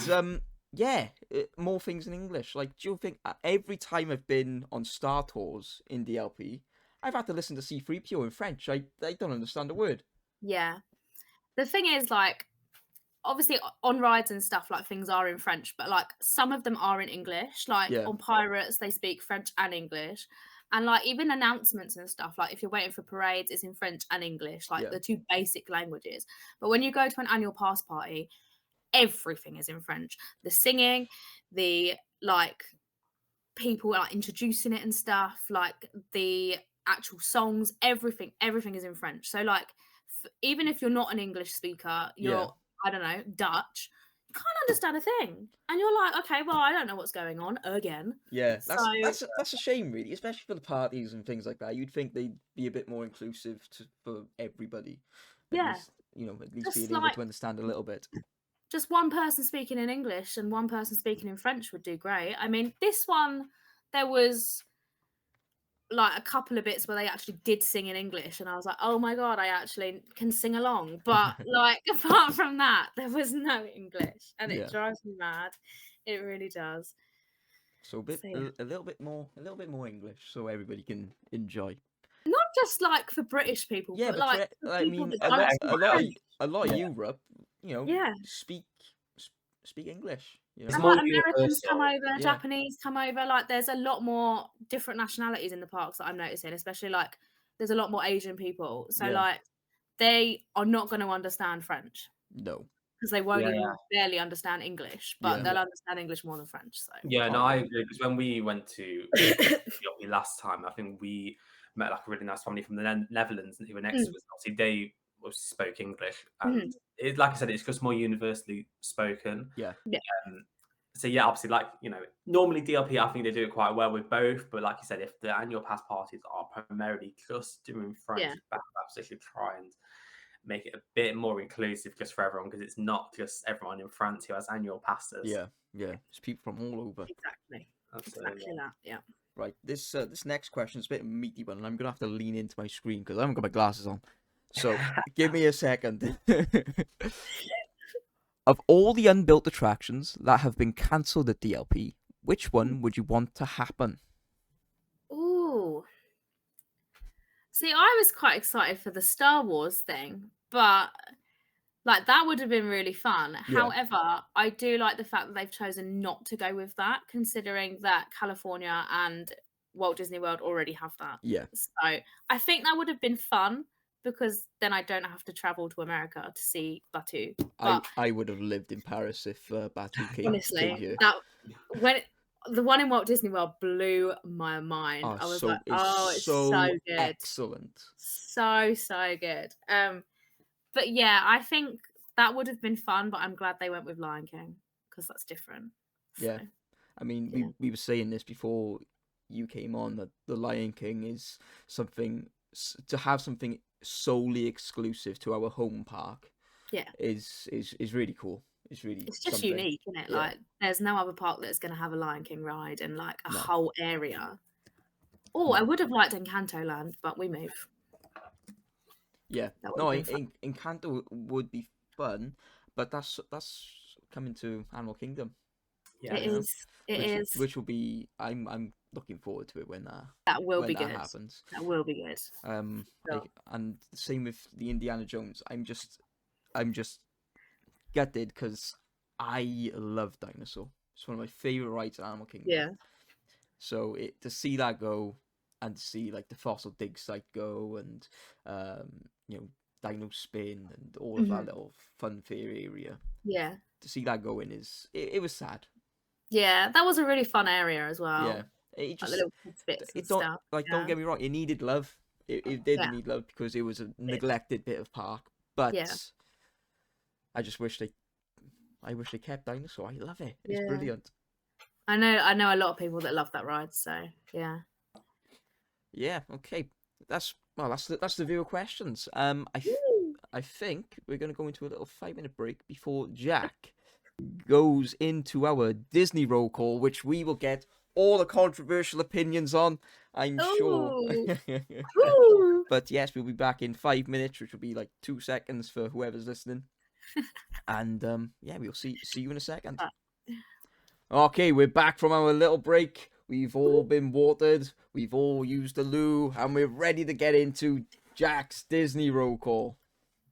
yeah, more things in English. Like, do you think every time I've been on Star Tours in DLP, I've had to listen to C3PO in French. I don't understand a word. Yeah. The thing is, like, obviously on rides and stuff, like things are in French, but like some of them are in English. Like Yeah. on Pirates, they speak French and English. And like even announcements and stuff, like if you're waiting for parades, it's in French and English, like Yeah. the two basic languages. But when you go to an annual pass party, everything is in French. The singing, the like people like introducing it and stuff, like the actual songs, everything is in French. So like even if you're not an English speaker, you're I don't know, Dutch, you can't understand a thing. And you're like, okay, well, I don't know what's going on again. Yeah, So that's a shame, really, especially for the parties and things like that. You'd think they'd be a bit more inclusive for everybody. At yeah, least, you know, at least just being able like to understand a little bit. just one person speaking in English and one person speaking in French would do great. I mean, this one, there was like a couple of bits where they actually did sing in English, and I was like, oh my god, I actually can sing along. But like apart from that, there was no English, and it drives me mad. It really does. So a little bit more English, so everybody can enjoy. Not just like for British people, Yeah, but but like for, I mean, that don't speak French. a lot of Europe, you know, Yeah. speak English. You know? It's And more like Americans come universal. over, Japanese come over. Like there's a lot more different nationalities in the parks that I'm noticing, especially like there's a lot more Asian people. So like they are not going to understand French. No. Because they won't even barely understand English, but they'll understand English more than French. So yeah, no, I agree. Because when we went to Italy last time, I think we met like a really nice family from the Netherlands who were next to us. Obviously, they spoke English, and it, like I said, it's just more universally spoken. Yeah. So yeah, obviously, like you know, normally DLP, I think they do it quite well with both. But like you said, if the annual pass parties are primarily just doing French, perhaps they should try and make it a bit more inclusive just for everyone, because it's not just everyone in France who has annual passes. Yeah, it's people from all over. Exactly. Absolutely. Exactly that. Yeah. Right. This next question is a bit of a meaty one, and I'm gonna have to lean into my screen because I haven't got my glasses on. So give me a second. Of all the unbuilt attractions that have been cancelled at DLP, which one would you want to happen? Ooh. See, I was quite excited for the Star Wars thing, but like that would have been really fun. Yeah. However, I do like the fact that they've chosen not to go with that, considering that California and Walt Disney World already have that. Yeah. So I think that would have been fun because then I don't have to travel to America to see Batu. But I would have lived in Paris if Batu came honestly, here. The one in Walt Disney World blew my mind. I was like, it's so good. Excellent. So good. But yeah, I think that would have been fun, but I'm glad they went with Lion King because that's different. Yeah. So, I mean, we were saying this before you came on, that the Lion King is something to have something solely exclusive to our home park. Yeah. Is really cool. It's just something. Unique, isn't it? Yeah. Like there's no other park that's going to have a Lion King ride and like a whole area. Oh, I would have liked Encanto Land, but we move. Yeah, no, Encanto would be fun, but that's coming to Animal Kingdom. Yeah, it is. Which will be. I'm looking forward to it when that will be that good. happens. That will be good. And the same with the Indiana Jones. I'm just gutted because I love Dinosaur. It's one of my favorite rides at Animal Kingdom. Yeah. So to see that go, and to see like the Fossil Dig site go, and you know, Dino Spin and all of that little fun fair area. Yeah. To see that going it was sad. Yeah, that was a really fun area as well. Yeah. It just like little bits and stuff. Don't get me wrong, it needed love. It did Yeah. need love because it was a neglected bit of park. But I just wish they kept Dinosaur. I love it. It's brilliant. I know a lot of people that love that ride. So yeah. Yeah. Okay. That's the viewer questions. I think we're gonna go into a little 5-minute break before Jack goes into our Disney roll call, which we will get all the controversial opinions on, I'm sure. But yes, we'll be back in 5 minutes, which will be like 2 seconds for whoever's listening. And we'll see you in a second. Okay, we're back from our little break. We've all been watered, we've all used the loo, and we're ready to get into Jack's Disney roll call.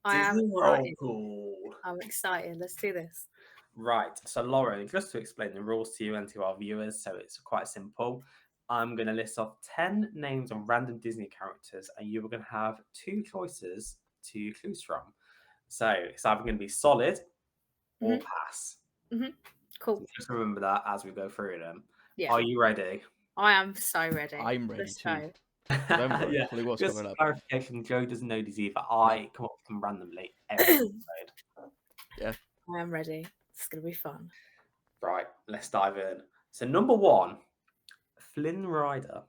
Disney roll call. I'm excited. Let's do this. Right. So, Lauren, just to explain the rules to you and to our viewers, so it's quite simple. I'm going to list off 10 names of random Disney characters, and you are going to have 2 choices to choose from. So, it's either going to be solid or pass. Cool. So just remember that as we go through them. Yeah. Are you ready? I am so ready. I'm ready Let's too. go. I haven't got a Yeah. clue what's Just coming up. clarification, Joe doesn't know these either. I come up with them randomly every episode. Yeah. I am ready. It's going to be fun. Right, let's dive in. So, number 1, Flynn Rider.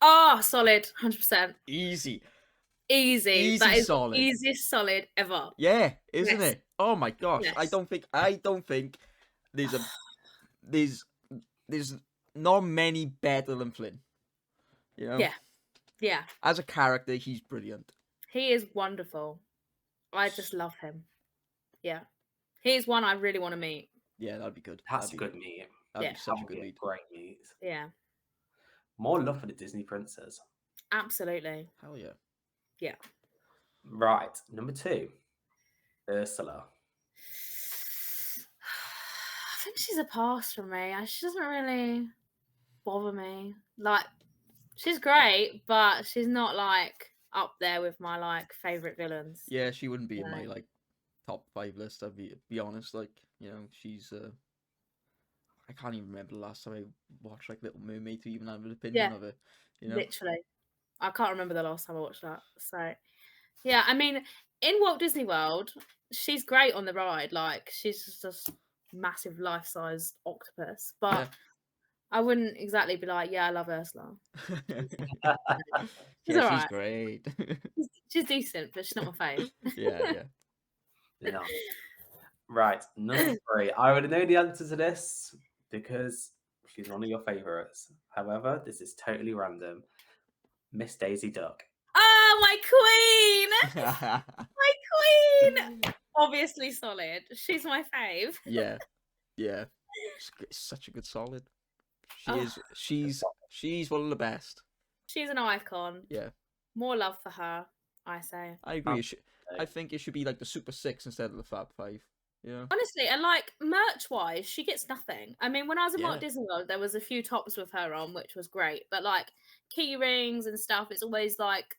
Oh, solid. 100%. Easy. Easy. That is solid. the easiest solid ever. Yeah, isn't Yes. it? Oh my gosh. Yes. I don't think there's not many better than Flynn. You know? Yeah. Yeah. As a character, he's brilliant. He is wonderful. I just love him. Yeah. He's one I really want to meet. Yeah, that'd be good. That's a good meet. That'd be such That a would good be meet. great meet. Yeah. More love for the Disney princess. Absolutely. Hell yeah. Yeah. Right, number 2, Ursula. I think she's a pass for me. She doesn't really bother me. Like, she's great, but she's not like up there with my like favorite villains. Yeah, she wouldn't be in my No. like top 5 list. I'd be honest. Like, you know, she's I can't even remember the last time I watched like Little Mermaid to even have an opinion of it. You know, Literally. I can't remember the last time I watched that. So, yeah, I mean, in Walt Disney World, she's great on the ride. Like, she's just a massive life-size octopus. But Yeah. I wouldn't exactly be like, yeah, I love Ursula. she's alright. great. She's decent, but she's not my fave. yeah. No. Right, number 3. I already know the answer to this because she's one of your favourites. However, this is totally random. Miss Daisy Duck. Oh, my queen! My queen! Obviously solid. She's my fave. Yeah. It's such a good solid. She's one of the best. She's an icon. Yeah. More love for her, I say. I agree. I think it should be like the Super 6 instead of the Fab 5. Yeah. Honestly, and like merch-wise, she gets nothing. I mean, when I was in Yeah. Walt Disney World, there was a few tops with her on, which was great. But like key rings and stuff, it's always like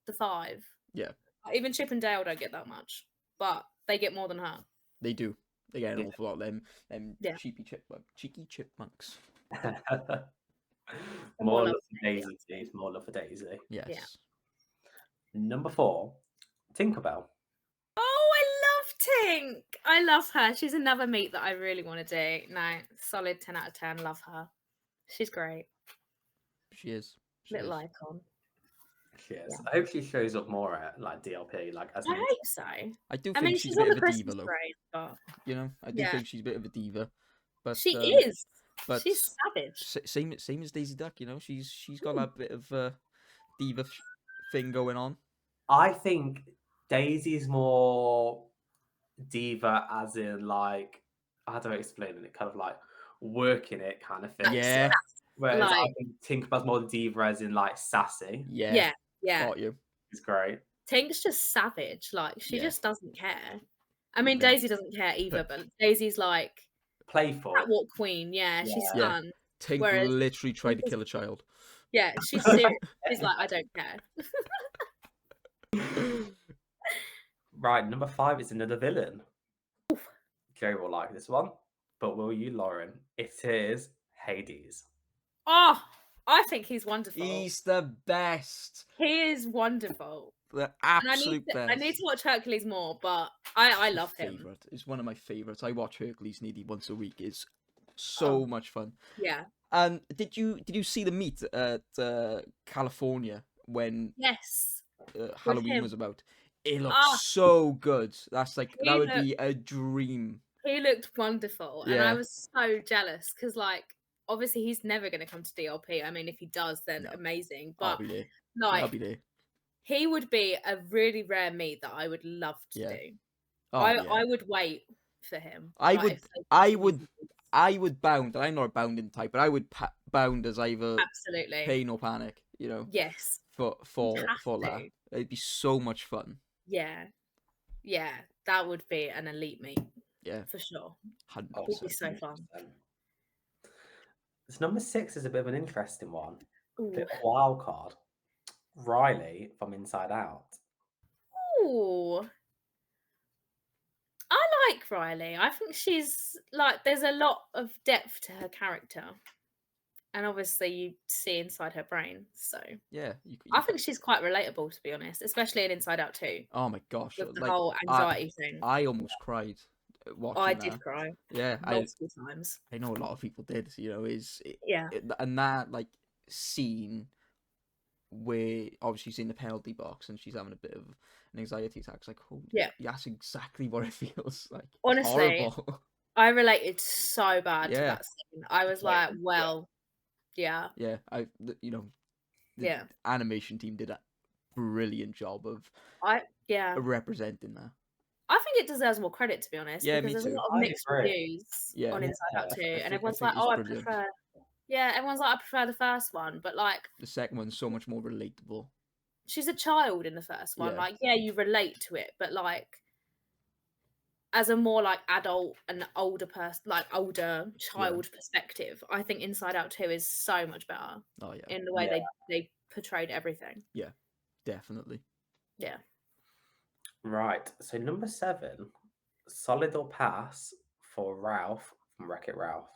the 5. Yeah. Even Chip and Dale don't get that much, but they get more than her. They do. They get an awful lot of them Yeah. cheeky chipmunks. More love for Daisy, please. More love for Daisy. Yes. Yeah. Number 4, Tinkerbell. Oh, I love Tink. I love her. She's another meet that I really want to do. No, solid 10 out of 10. Love her. She's great. She is. Little icon. She is. I hope she shows up more at like DLP. Like as I an hope so. I do I think mean, she's she's a on bit the of a diva, Christmas though. train, but You know, I do think she's a bit of a diva. But she is. But She's savage. same as Daisy Duck. You know, she's got that bit of diva thing going on. I think Daisy's more diva, as in like how do I explain it? Kind of like working it kind of thing. Yeah. Whereas I Like- think Tinkerbell's more diva, as in like sassy. Yeah. Yeah. Got you. It's great. Tink's just savage. Like, she Yeah. just doesn't care. I mean, Yeah. Daisy doesn't care either, but Daisy's like Playful. catwalk queen. Yeah, she's Yeah. fun. Tink Whereas- literally tried to kill a child. Yeah, she's serious. She's like, I don't care. Right, number 5 is another villain. Joe will like this one, but will you, Lauren? It is Hades. Oh, I think he's wonderful. He's the best. He is wonderful. The And absolute best. I need to watch Hercules more, but I love him. Favorite. It's one of my favorites. I watch Hercules nearly once a week. It's so much fun. Yeah. And did you see the meet at California when Yes. Halloween him. was about? It looked so good. That's like He that would be a dream. He looked wonderful, and Yeah. I was so jealous because, like, obviously he's never going to come to DLP. I mean, if he does, then No. amazing. I'll But be there. like, I'll be there. he would be a really rare meet that I would love to Yeah. do. Oh, I would wait for him. I like, would- if they I continue would- to do this. I would bound. I'm not a bounding type, but I would bound as either Absolutely. pain or panic. You know, Yes. for have that. to. It'd be so much fun. Yeah. Yeah. That would be an elite meet. Yeah. For sure. 100%. It would be so fun. This number 6 is a bit of an interesting one. Ooh. Bit of a wild card. Riley from Inside Out. Ooh. I like Riley. I think she's like, there's a lot of depth to her character. And obviously you see inside her brain. So Yeah. I think she's quite relatable, to be honest, especially in Inside Out 2. Oh my gosh. With the like, whole anxiety thing. I almost cried watching I that. did cry Yeah. multiple times. I know a lot of people did. You know, Yeah. and that like scene where obviously she's in the penalty box and she's having a bit of an anxiety attack. It's like, oh, Yeah. that's exactly what it feels like. It's Honestly, horrible. I related so bad to Yeah. that scene. I was like, well, yeah. Yeah, the Yeah. animation team did a brilliant job of Yeah. representing that. I think it deserves more credit, to be honest, Yeah, because me there's a too. lot of I mixed agree. reviews Yeah. on Inside Out 2, I and think- everyone's I like, think "Oh, it's I brilliant. prefer." Yeah, everyone's like, "I prefer the first one," but like, The second one's so much more relatable. she's a child in the first one. Yeah. Like, yeah, you relate to it, but like, as a more like adult and older person, like older child perspective, I think Inside Out 2 is so much better Oh yeah, in the way they portrayed everything. definitely. Yeah. Right. So number 7, solid or pass for Ralph from Wreck-It Ralph.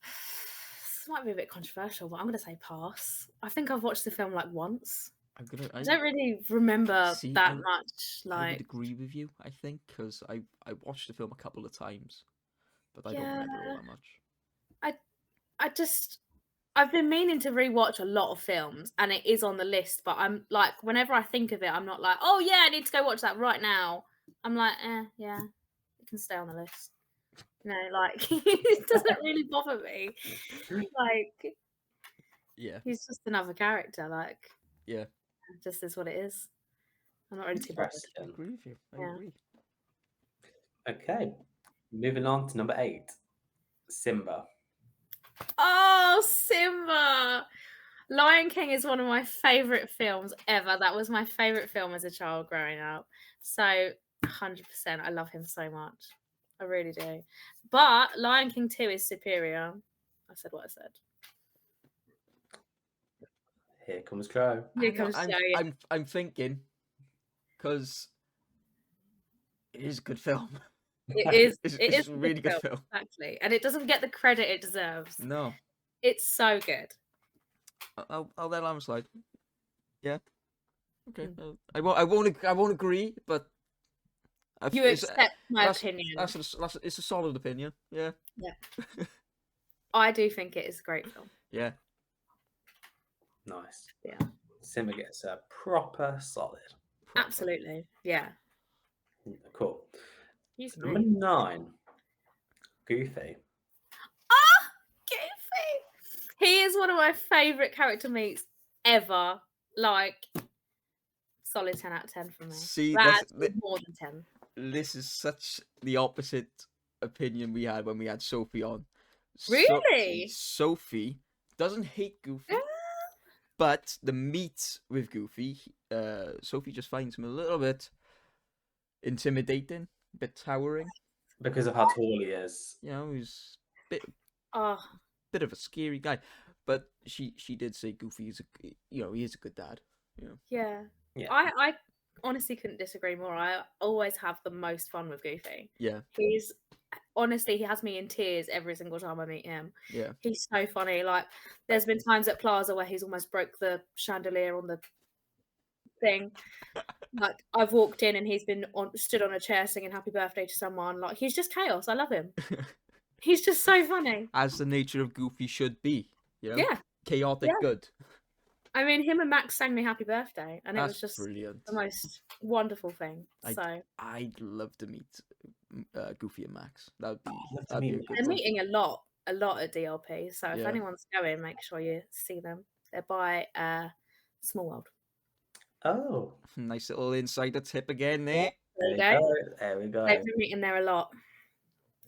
This might be a bit controversial, but I'm going to say pass. I think I've watched the film like once. I I don't really remember See, that I- much. I would Like, agree with you. I think because I watched the film a couple of times, but I don't remember all that much. I've been meaning to rewatch a lot of films, and it is on the list. But I'm like, whenever I think of it, I'm not like, oh yeah, I need to go watch that right now. I'm like, yeah, it can stay on the list. You know, like it doesn't really bother me. Like, Yeah, he's just another character. Like, Yeah. it just is what it is. I'm not really too bothered. I Interesting. agree with you. I Yeah. agree. Okay. Moving on to number 8, Simba. Oh, Simba! Lion King is one of my favorite films ever. That was my favorite film as a child growing up. So, 100%, I love him so much. I really do. But Lion King 2 is superior. I said what I said. Here comes Joe. Here Hang on, comes Joe, yeah. I'm thinking because it is a good film. It is. It's It is a really good film. Exactly. And it doesn't get the credit it deserves. No, It's so good. I'll let Lamb slide. Yeah. Okay. Mm. I won't agree, but You accept my opinion. It's a solid opinion. Yeah. I do think it is a great film. Yeah. Nice. Yeah. Simba gets a proper solid. Proper. Absolutely. Yeah. Cool. He's Number great. 9, Goofy. Goofy. He is one of my favourite character meets ever. Like, solid 10 out of 10 for me. See, That's more than 10. this is such the opposite opinion we had when we had Sophie on. Really? Sophie doesn't hate Goofy, Yeah. but the meet with Goofy, Sophie just finds him a little bit intimidating, a bit towering. Because of how tall he is. You know, he's Oh, bit of a scary guy. But she did say Goofy is he is a good dad. You know. yeah. Yeah. I honestly couldn't disagree more. I always have the most fun with Goofy. Yeah, He's honestly, he has me in tears every single time I meet him. yeah. He's so funny. Like, there's been times at Plaza where he's almost broke the chandelier on the thing. Like, I've walked in and he's been stood on a chair singing happy birthday to someone. Like, he's just chaos. I love him. He's just so funny. As the nature of Goofy should be, you know? Yeah. Chaotic Yeah. good. I mean, him and Max sang me happy birthday, and it That's was just brilliant. the most wonderful thing. I'd love to meet Goofy and Max. That'd be love to a meet good they're one. meeting a lot at DLP. So if Yeah. anyone's going, make sure you see them. They're by Small World. Oh, Nice little insider tip again there. There you go. There we go. They've been meeting there a lot.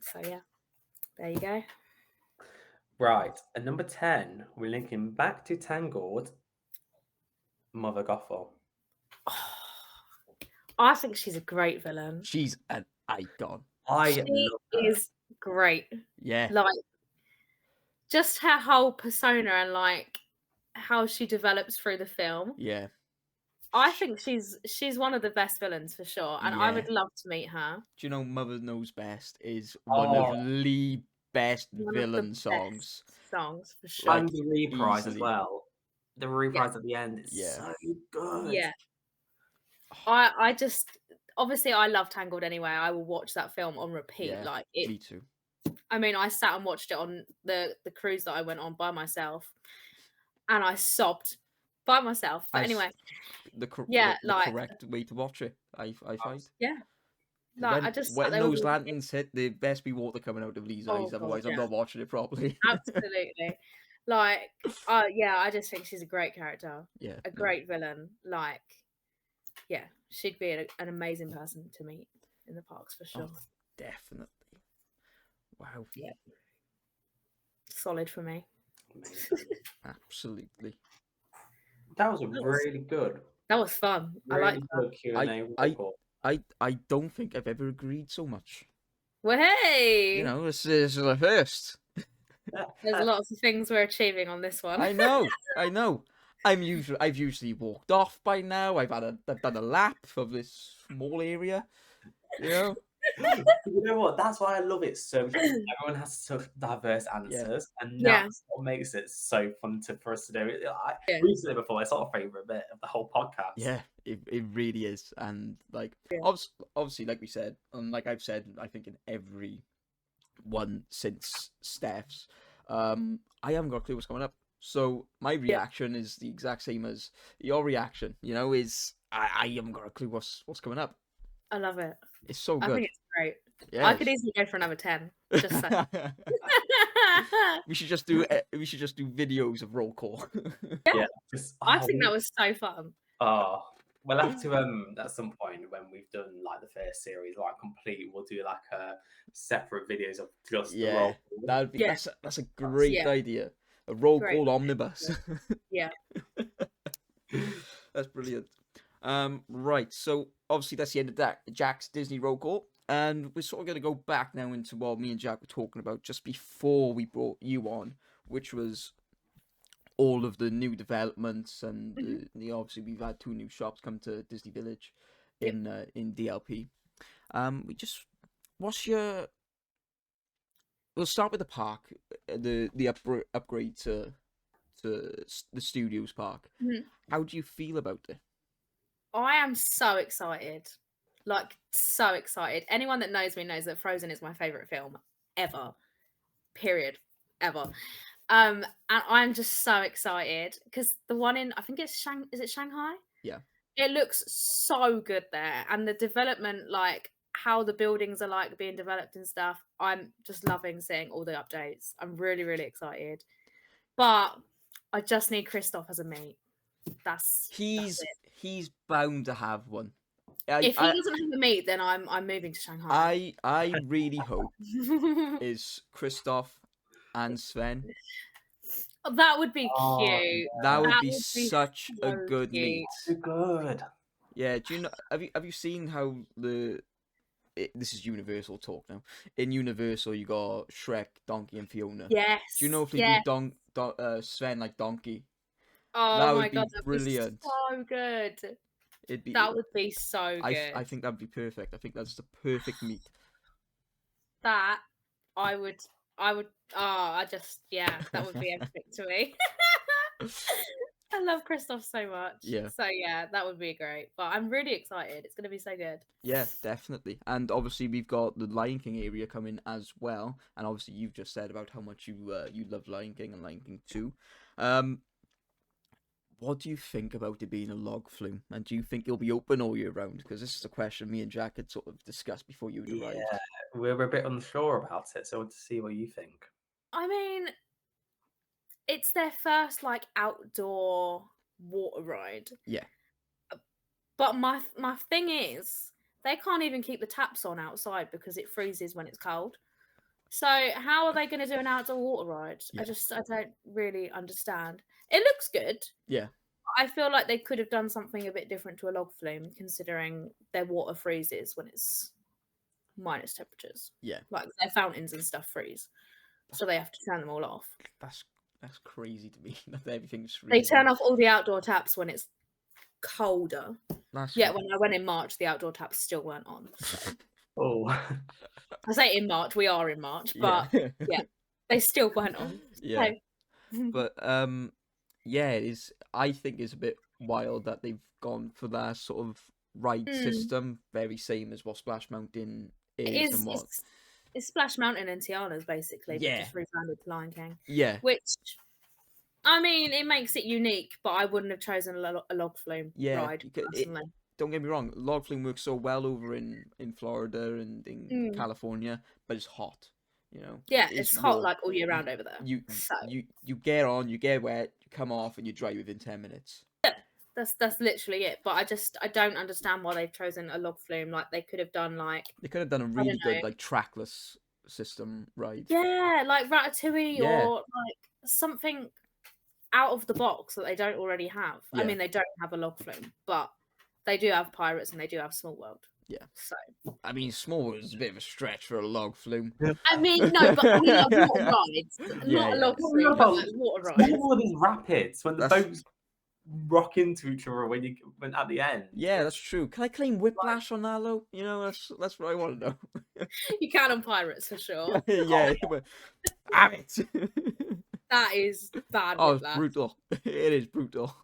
So yeah, there you go. Right, at number 10, we're linking back to Tangled, Mother Gothel. I think she's a great villain. She's an icon. She is great. Yeah. Like, just her whole persona and like how she develops through the film. Yeah. I think she's one of the best villains for sure, and I Yeah. would love to meet her. Do you know Mother Knows Best is one of the best One of villain the songs. best songs for sure. And the reprise as easily. well. The reprise at the end is so good. Yeah. I just obviously I love Tangled anyway. I will watch that film on repeat. Yeah, Like it. Me too. I mean, I sat and watched it on the cruise that I went on by myself, and I sobbed by myself. But anyway, the like correct way to watch it. I find. Yeah. Like, I just when those lanterns hit, there best be water coming out of Lee's eyes. Otherwise, I'm not watching it properly. Absolutely. Like, yeah, I just think she's a great character. Yeah. A great villain. Like, yeah, she'd be an amazing person to meet in the parks for sure. Oh, definitely. Wow. Yeah. Solid for me. Absolutely. That was really good. That was fun. Really I like good Q&A. I don't think I've ever agreed so much. Well, hey! You know, this is a first. There's lots of things we're achieving on this one. I know. I've usually walked off by now. I've done a lap of this small area. You know. You know what? That's why I love it so much. Everyone has such diverse answers, and that's what makes it so fun for us to do. We've said it before. It's our favorite bit of the whole podcast. Yeah, it really is, and like obviously, like we said, and like I've said, I think in every one since Steph's, I haven't got a clue what's coming up. So my reaction is the exact same as your reaction. You know, is I haven't got a clue what's coming up. I love it. It's so good. I think it's great. Yeah, I could easily go for another 10. Just saying. we should just do videos of roll call. Yeah. I think that was so fun. Oh, we'll have to at some point when we've done like the first series like complete, we'll do like a separate videos of just the roll call. That would be that's a great idea. A roll call omnibus. Yeah. That's brilliant. Right, so obviously that's the end of Jack's Disney roll call, and we're sort of going to go back now into what me and Jack were talking about just before we brought you on, which was all of the new developments, and obviously we've had 2 new shops come to Disney Village in DLP. We'll start with the park, the upgrade to the Studios park. Mm-hmm. How do you feel about it? I am so excited. Like, so excited. Anyone that knows me knows that Frozen is my favourite film ever. Period. Ever. And I'm just so excited because the one in, I think it's is it Shanghai? Yeah. It looks so good there. And the development, like how the buildings are like being developed and stuff, I'm just loving seeing all the updates. I'm really, really excited. But I just need Kristoff as a mate. He's bound to have one. If he doesn't have a mate, then I'm moving to Shanghai. I really hope is Kristoff and Sven. That would be cute. That would be such a good meet. Good. Yeah. Do you know? Have you seen how this is Universal talk now. In Universal, you got Shrek, Donkey, and Fiona. Yes. Do you know if they do Sven like Donkey? Oh that my would god, be brilliant. So good. It'd be. That would be so good. I think that'd be perfect. I think that's the perfect meat. That I would. I just, that would be epic to me. I love Christoph so much. Yeah. So yeah, that would be great. But I'm really excited. It's going to be so good. Yeah, definitely. And obviously we've got the Lion King area coming as well. And obviously you've just said about how much you love Lion King and Lion King 2. What do you think about it being a log flume? And do you think it'll be open all year round? Because this is a question me and Jack had sort of discussed before you arrived. Yeah, we're a bit unsure about it, so I want to see what you think. I mean, it's their first like outdoor water ride. Yeah. But my thing is, they can't even keep the taps on outside because it freezes when it's cold. So how are they going to do an outdoor water ride? Yeah. I don't really understand. It looks good. Yeah. I feel like they could have done something a bit different to a log flume, considering their water freezes when it's minus temperatures. Yeah. Like their fountains and stuff freeze, so they have to turn them all off. That's crazy to me. That everything's freezing. They turn off all the outdoor taps when it's colder. That's Yeah, when I went in March, the outdoor taps still weren't on. So. Oh, I say in March, we are in March, but yeah, they still weren't on. Yeah. So. But yeah, it is. I think it's a bit wild that they've gone for that sort of ride system, very same as what Splash Mountain is and what. It's Splash Mountain and Tiana's basically, but Yeah. just rebranded to Lion King. Yeah. Which, I mean, it makes it unique, but I wouldn't have chosen a log flume ride personally. Don't get me wrong, log flume works so well over in Florida and in California, but it's hot, you know. Yeah, it's hot like all year round over there. You get on, you get wet, you come off, and you dry within 10 minutes. Yeah, that's literally it. But I don't understand why they've chosen a log flume. Like they could have done they could have done a really good like trackless system ride. Yeah, like Ratatouille or like something out of the box that they don't already have. Yeah. I mean, they don't have a log flume, but they do have Pirates and they do have Small World. Yeah. So I mean, Small World is a bit of a stretch for a log flume. I mean, no, but I mean like water rides, not a log flume, but like water rides. All these rapids when the boats rock into each other when at the end. Yeah, that's true. Can I claim whiplash on that, though? You know, that's what I want to know. You can on Pirates for sure. Yeah, but damn it. That is bad. Oh, whiplash. it's brutal. It is brutal.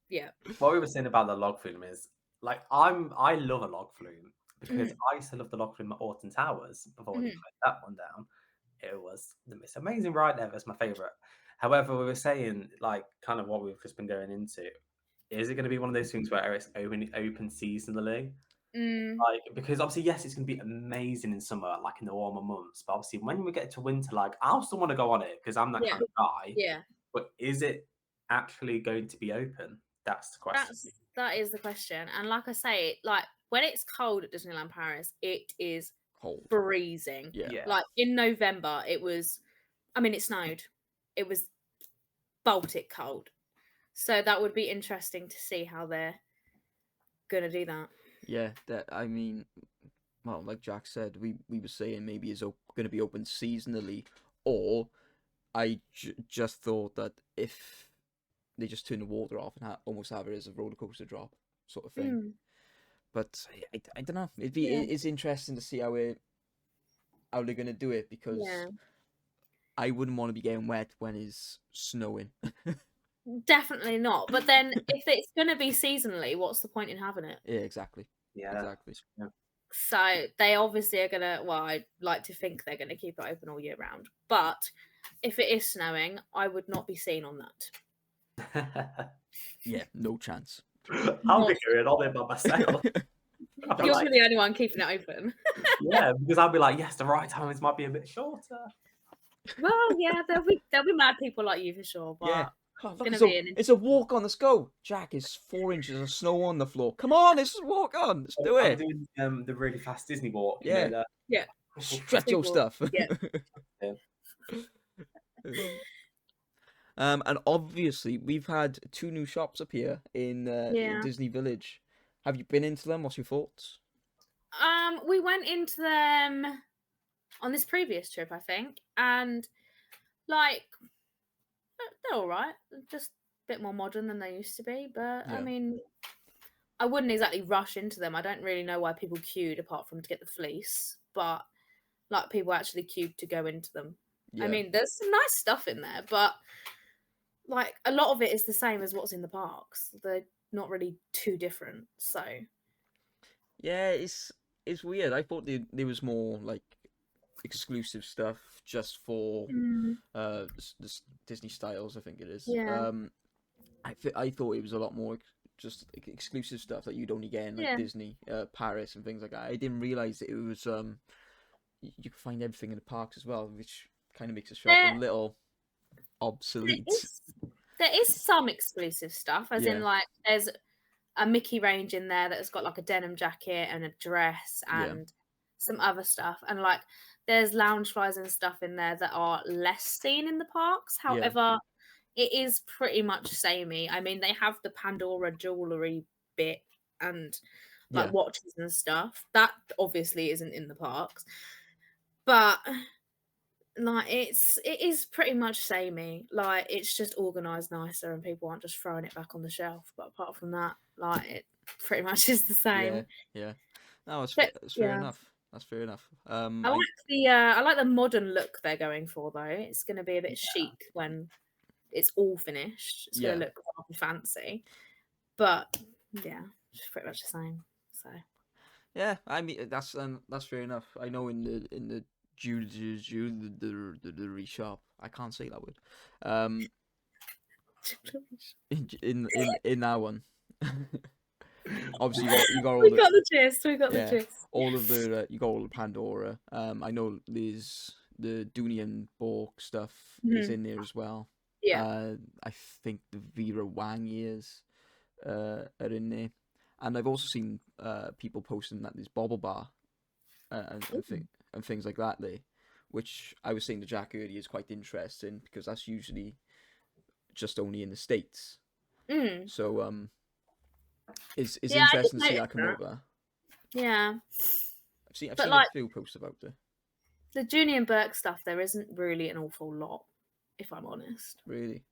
Yeah. What we were saying about the log flume is like I love a log flume because I used to love the log flume at Alton Towers before we put that one down. It was the most amazing ride ever. It's my favorite. However, we were saying like kind of what we've just been going into. Is it going to be one of those things where it's open seasonally? Like because obviously yes, it's going to be amazing in summer, like in the warmer months. But obviously when we get to winter, like I still want to go on it because I'm that kind of guy. Yeah. But is it actually going to be open? That's the question. That is the question. And like I say, like when it's cold at Disneyland Paris, it is cold, freezing. Yeah. Like in November, it snowed. It was Baltic cold. So that would be interesting to see how they're gonna do that. Yeah, I mean, well, like Jack said, we were saying maybe it's going to be open seasonally, or I just thought that if they just turn the water off and almost have it as a roller coaster drop sort of thing. But I don't know. It's interesting to see how they're going to do it because I wouldn't want to be getting wet when it's snowing. Definitely not. But then if it's going to be seasonally, what's the point in having it? Yeah, exactly. Yeah, exactly. Yeah. So they obviously are going to, well, I'd like to think they're going to keep it open all year round. But if it is snowing, I would not be seen on that. Yeah, no chance. I'll be going on it by myself. You'll be the only one keeping it open. Yeah, because I'll be like, yes, the right times might be a bit shorter. Well, yeah, there'll be mad people like you for sure. But yeah. Oh, look, it's a walk on. Let's go. Jack, is 4 inches of snow on the floor. Come on, let's walk on. Let's do it. I'm doing the really fast Disney walk. Yeah. You know, yeah. Stretch your stuff. Yeah. And obviously, we've had 2 new shops appear in Disney Village. Have you been into them? What's your thoughts? We went into them on this previous trip, I think, and like they're all right. Just a bit more modern than they used to be, but I mean, I wouldn't exactly rush into them. I don't really know why people queued apart from to get the fleece, but like people actually queued to go into them. I Yeah. mean, there's some nice stuff in there, but like a lot of it is the same as what's in the parks. They're not really too different. So Yeah, it's weird. I thought there was more like exclusive stuff just for Disney Styles, I think it is. yeah, I thought it was a lot more just like, exclusive stuff that you'd only get in like yeah. Disney, Paris and things like that. I didn't realize that it was you could find everything in the parks as well, which kind of makes the shop a There, little there obsolete. is some exclusive stuff, as in Yeah, like there's a Mickey range in there that has got like a denim jacket and a dress yeah, and some other stuff, and like there's lounge flies and stuff in there that are less seen in the parks. yeah, However, it is pretty much samey. I mean, they have the Pandora jewelry bit and yeah, like watches and stuff. That obviously isn't in the parks, but like it is pretty much samey. Like it's just organized nicer, and people aren't just throwing it back on the shelf. But apart from that, like it pretty much is the yeah, same. yeah. No, But it's fair yeah, enough. That's fair enough. I like the modern look they're going for though. It's going to be a bit chic when it's all finished. It's going Yeah, to look rather fancy, but yeah, it's pretty much the same. So yeah. I mean, that's fair enough. I know in the jewelry shop. I can't say that word. In that one. Obviously, you got all we the got the gist. We got the yeah, gist. all of the you got all the Pandora. I know there's the Dooney and Bork stuff is Mhm. in there as well. Yeah. I think the Vera Wang ears are in there, and I've also seen people posting that there's Bobble Bar and things like that there, which I was saying to Jack earlier is quite interesting because that's usually just only in the States. Mm. So it's Yeah, I did interesting to see notice that come that. over. Yeah, I've but seen a like few posts about it. the Junior and Burke stuff, there isn't really an awful lot, if I'm honest. Really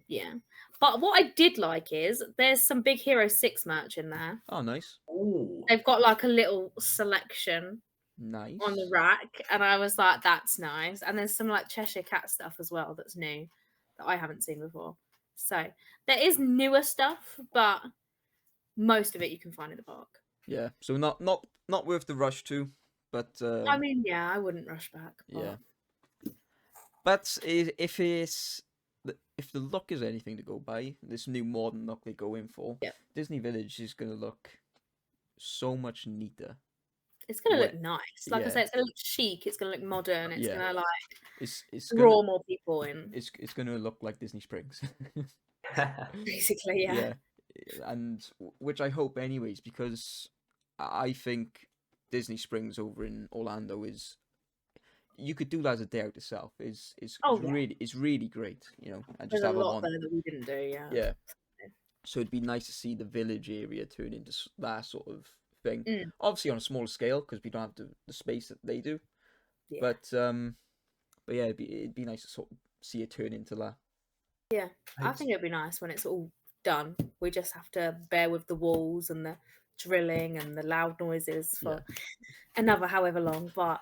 Yeah, but what I did like is there's some Big Hero 6 merch in there. oh nice, Ooh. They've got like a little selection nice. on the rack, and I was like, that's nice. And there's some like Cheshire Cat stuff as well that's new that I haven't seen before. So there is newer stuff, but most of it you can find in the park. Yeah, so not worth the rush to, but I mean, yeah, I wouldn't rush back. But... yeah. But if the look is anything to go by, this new modern look they go in for, yeah, Disney Village is gonna look so much neater. it's gonna When, look nice. Like I yeah, said, it's gonna look chic. It's gonna look modern. It's yeah, gonna like it's draw more people in. it's gonna look like Disney Springs. Basically, yeah. Yeah, and which I hope anyways, because I think Disney Springs over in Orlando is you could do that as a day out itself. Oh yeah, It's really great, you know, and there's just a have a lot one. there that we didn't do. Yeah. Yeah, so it'd be nice to see the village area turn into that sort of thing. Mm, Obviously on a smaller scale because we don't have the space that they do. yeah. But yeah, it'd be nice to sort of see it turn into that. Yeah, I think it'd be nice when it's all done. We just have to bear with the walls and the drilling and the loud noises for another however long. But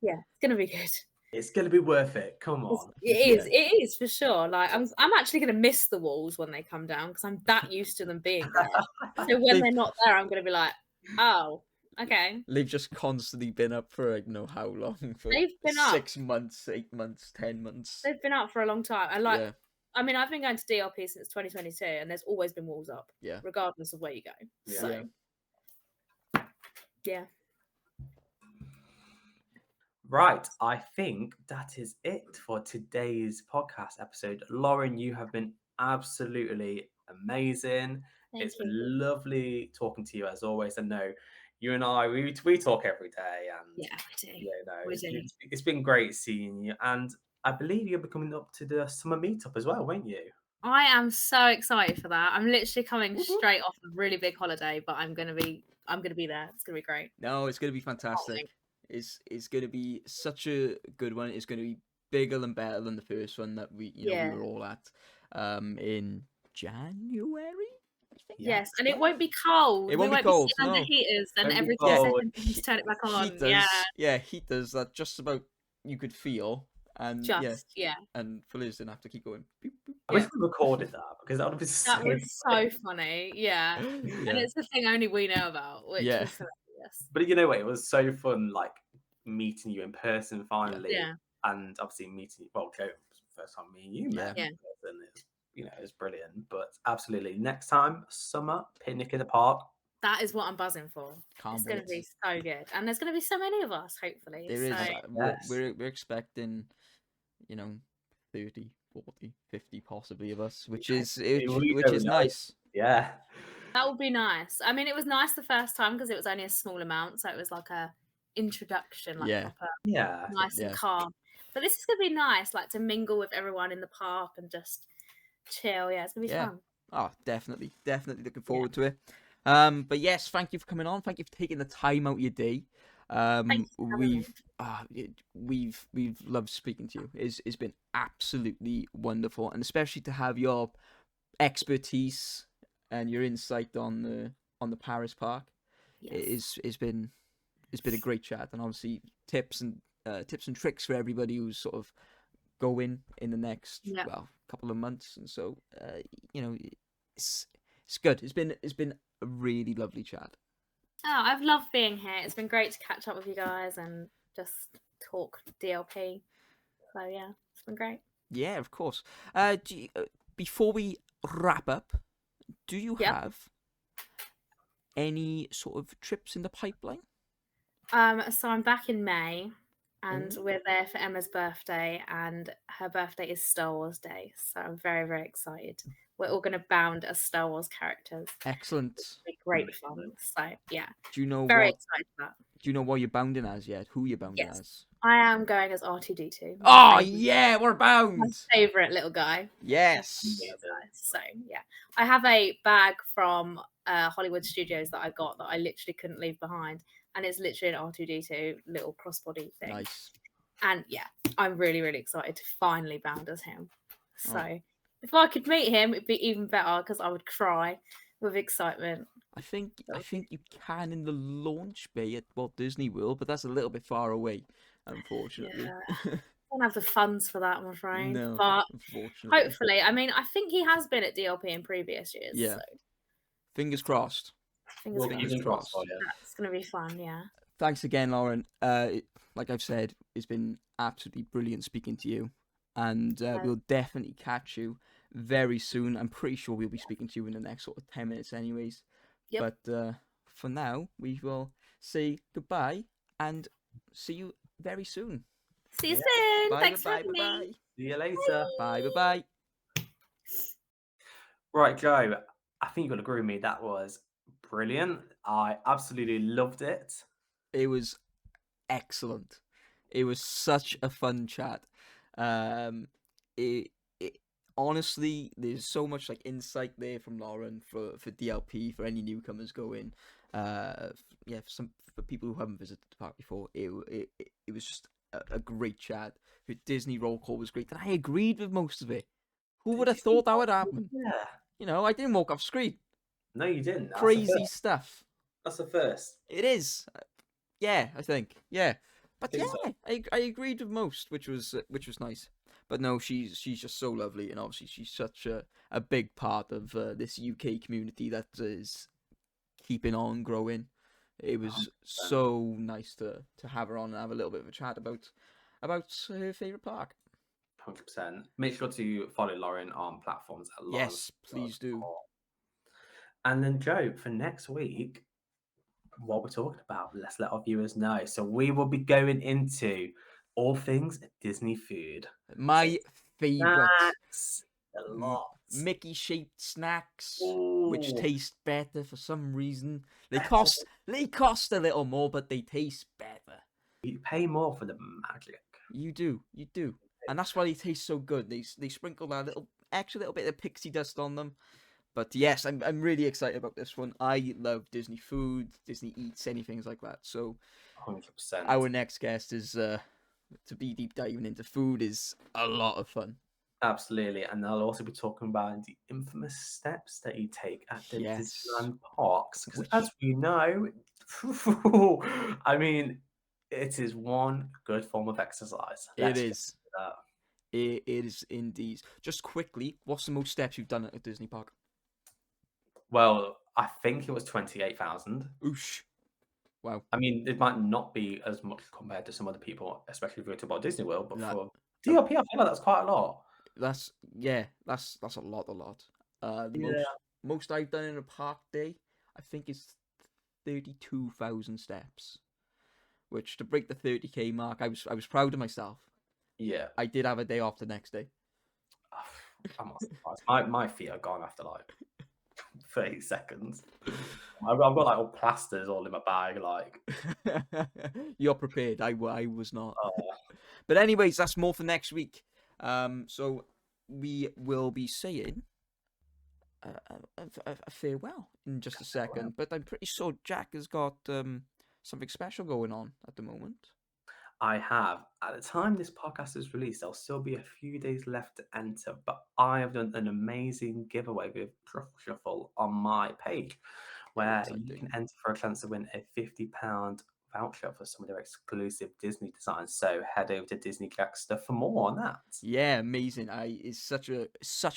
yeah, it's gonna be good. It's gonna be worth it. Come on. It is for sure. Like I'm actually gonna miss the walls when they come down because I'm that used to them being there. So when they're not there, I'm gonna be like, oh, okay. They've just constantly been up for I don't know how long for They've been up. 6 months, 8 months, 10 months. They've been up for a long time. And like, Yeah. I mean, I've been going to DLP since 2022, and there's always been walls up. Yeah. Regardless of where you go. Yeah. So yeah. Right, I think that is it for today's podcast episode. Lauren, you have been absolutely amazing. It's been lovely talking to you as always. I know you and I, we talk every day, and yeah, we do. Yeah, no, We do. it's been great seeing you, and I believe you'll be coming up to the summer meetup as well, won't you? I am so excited for that. I'm literally coming straight off a really big holiday, but I'm gonna be there. It's gonna be great. No, it's gonna be fantastic. It's gonna be such a good one. It's gonna be bigger and better than the first one that we we were all at in January. think Yes, and it won't be cold. It won't we be won't cold, be sitting under no. heaters, and Won't be every 2 cold. seconds you just turn it back on. Heaters that just about you could feel, and Yeah. and Feliz didn't have to keep going. Boop, boop. I wish we recorded that because that would have been so That was so funny. Yeah. Yeah. And it's the thing only we know about, which Yeah. is hilarious. But you know what? It was so fun, like meeting you in person finally, Yeah. and obviously meeting you. Well, Joe, it was the first time me and you met. Yeah. In person. It was brilliant. But absolutely, next time, summer picnic in the park. That is what I'm buzzing for. It's going to be so good, and there's going to be so many of us. Hopefully, There is. Yes. We're expecting, 30, 40, 50 possibly of us, which is nice. Yeah. That would be nice. I mean, it was nice the first time because it was only a small amount, so it was like a introduction, like proper, nice and calm. But this is gonna be nice, like to mingle with everyone in the park and just chill. Yeah, it's gonna be fun. Oh, definitely looking forward to it. But yes, thank you for coming on. Thank you for taking the time out of your day. We've loved speaking to you. It's been absolutely wonderful, and especially to have your expertise and your insight on the Paris park. It's been a great chat, and obviously tips and tricks for everybody who's sort of going in the next couple of months, and so it's good. It's been a really lovely chat. Oh, I've loved being here. It's been great to catch up with you guys and just talk DLP. So yeah, it's been great. Yeah, of course. Before we wrap up, do you have any sort of trips in the pipeline? So I'm back in May, and we're there for Emma's birthday, and her birthday is Star Wars Day. So I'm very, very excited. We're all going to bound as Star Wars characters. Excellent. It'll be great fun. So yeah, do you know very excited for that. Do you know what you're bounding as yet? Who you're bounding as? I am going as R2-D2. Oh yeah, we're bound. My favorite little guy. Yes. So yeah, I have a bag from Hollywood Studios that I got that I literally couldn't leave behind, and it's literally an R2-D2 little crossbody thing. Nice. And yeah, I'm really, really excited to finally bound as him. So if I could meet him, it'd be even better because I would cry with excitement. I think you can in the launch bay at Walt Disney World, but that's a little bit far away, unfortunately. Yeah. I don't have the funds for that, I'm afraid. No, but unfortunately. hopefully, I mean, I think he has been at DLP in previous years. Yeah. So. Fingers crossed. Fingers crossed. It's going to be fun, yeah. Thanks again, Lauren. Like I've said, it's been absolutely brilliant speaking to you. And we'll definitely catch you very soon. I'm pretty sure we'll be speaking to you in the next sort of 10 minutes anyways. Yep. But for now, we will say goodbye and see you very soon. See you soon. Bye, Thanks for bye, having me. See you later. Bye, bye. Right, Joe, I think you'll agree with me. That was brilliant. I absolutely loved it. It was excellent. It was such a fun chat. Honestly, there's so much like insight there from Lauren for DLP, for any newcomers going. For people who haven't visited the park before, it was just a great chat. Her Disney roll call was great, and I agreed with most of it. Who would have thought that would happen? Yeah. I didn't walk off screen. No, you didn't. That's Crazy stuff. That's the first. It is. Yeah, I think. Yeah. But So. I agreed with most, which was nice. But no, she's just so lovely, and obviously she's such a big part of this UK community that is keeping on growing. It was 100%. So nice to have her on and have a little bit of a chat about her favourite park. 100%. Make sure to follow Lauren on platforms. Yes, please do. And then Joe, for next week, what we're talking about, let's let our viewers know. So we will be going into all things Disney food. My favourite. Snacks. A lot. Mickey-shaped snacks, which taste better for some reason. They cost a little more, but they taste better. You pay more for the magic. You do. And that's why they taste so good. They sprinkle that extra little bit of pixie dust on them. But yes, I'm really excited about this one. I love Disney food, Disney eats, anything like that. So 100%. Our next guest is to be deep diving into food is a lot of fun. Absolutely. And I'll also be talking about the infamous steps that you take at the Yes. Disneyland parks. Because Which as we know, I mean, it is one good form of exercise. it Let's just is. say that. It is indeed. Just quickly, what's the most steps you've done at a Disney park? Well, I think it was 28,000. Oosh. Wow. I mean, it might not be as much compared to some other people, especially if we go to Walt Disney World, but That, for DLP, I feel like that's quite a lot. that's a lot. The Yeah. most I've done in a park day, I think, is 32,000 steps. Which, to break the 30K mark, I was proud of myself. Yeah. I did have a day off the next day. I'm not surprised. My feet are gone after like 30 seconds. I've got like all plasters all in my bag. Like, You're prepared. I was not. oh, But anyways, that's more for next week. So we will be saying a farewell in just a second. But I'm pretty sure Jack has got something special going on at the moment. I have. At the time this podcast is released, there'll still be a few days left to enter, but I have done an amazing giveaway with Truffle Shuffle on my page, Very where you exciting. can enter for a chance to win a £50 voucher for some of their exclusive Disney designs. So head over to Disney Jackster for more on that. Yeah, amazing. It's such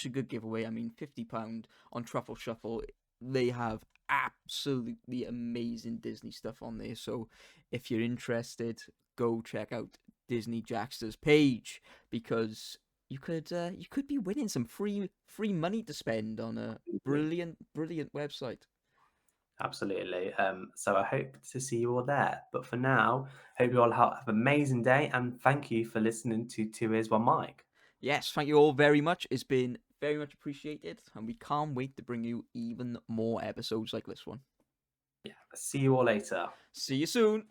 a good giveaway. I mean, £50 on Truffle Shuffle. They have absolutely amazing Disney stuff on there. So if you're interested, go check out Disney Jackster's page, because you could be winning some free money to spend on a brilliant website. Absolutely. So I hope to see you all there. But for now, hope you all have an amazing day, and thank you for listening to Two Ears One Mic. Yes, thank you all very much. It's been very much appreciated, and we can't wait to bring you even more episodes like this one. Yeah. See you all later. See you soon.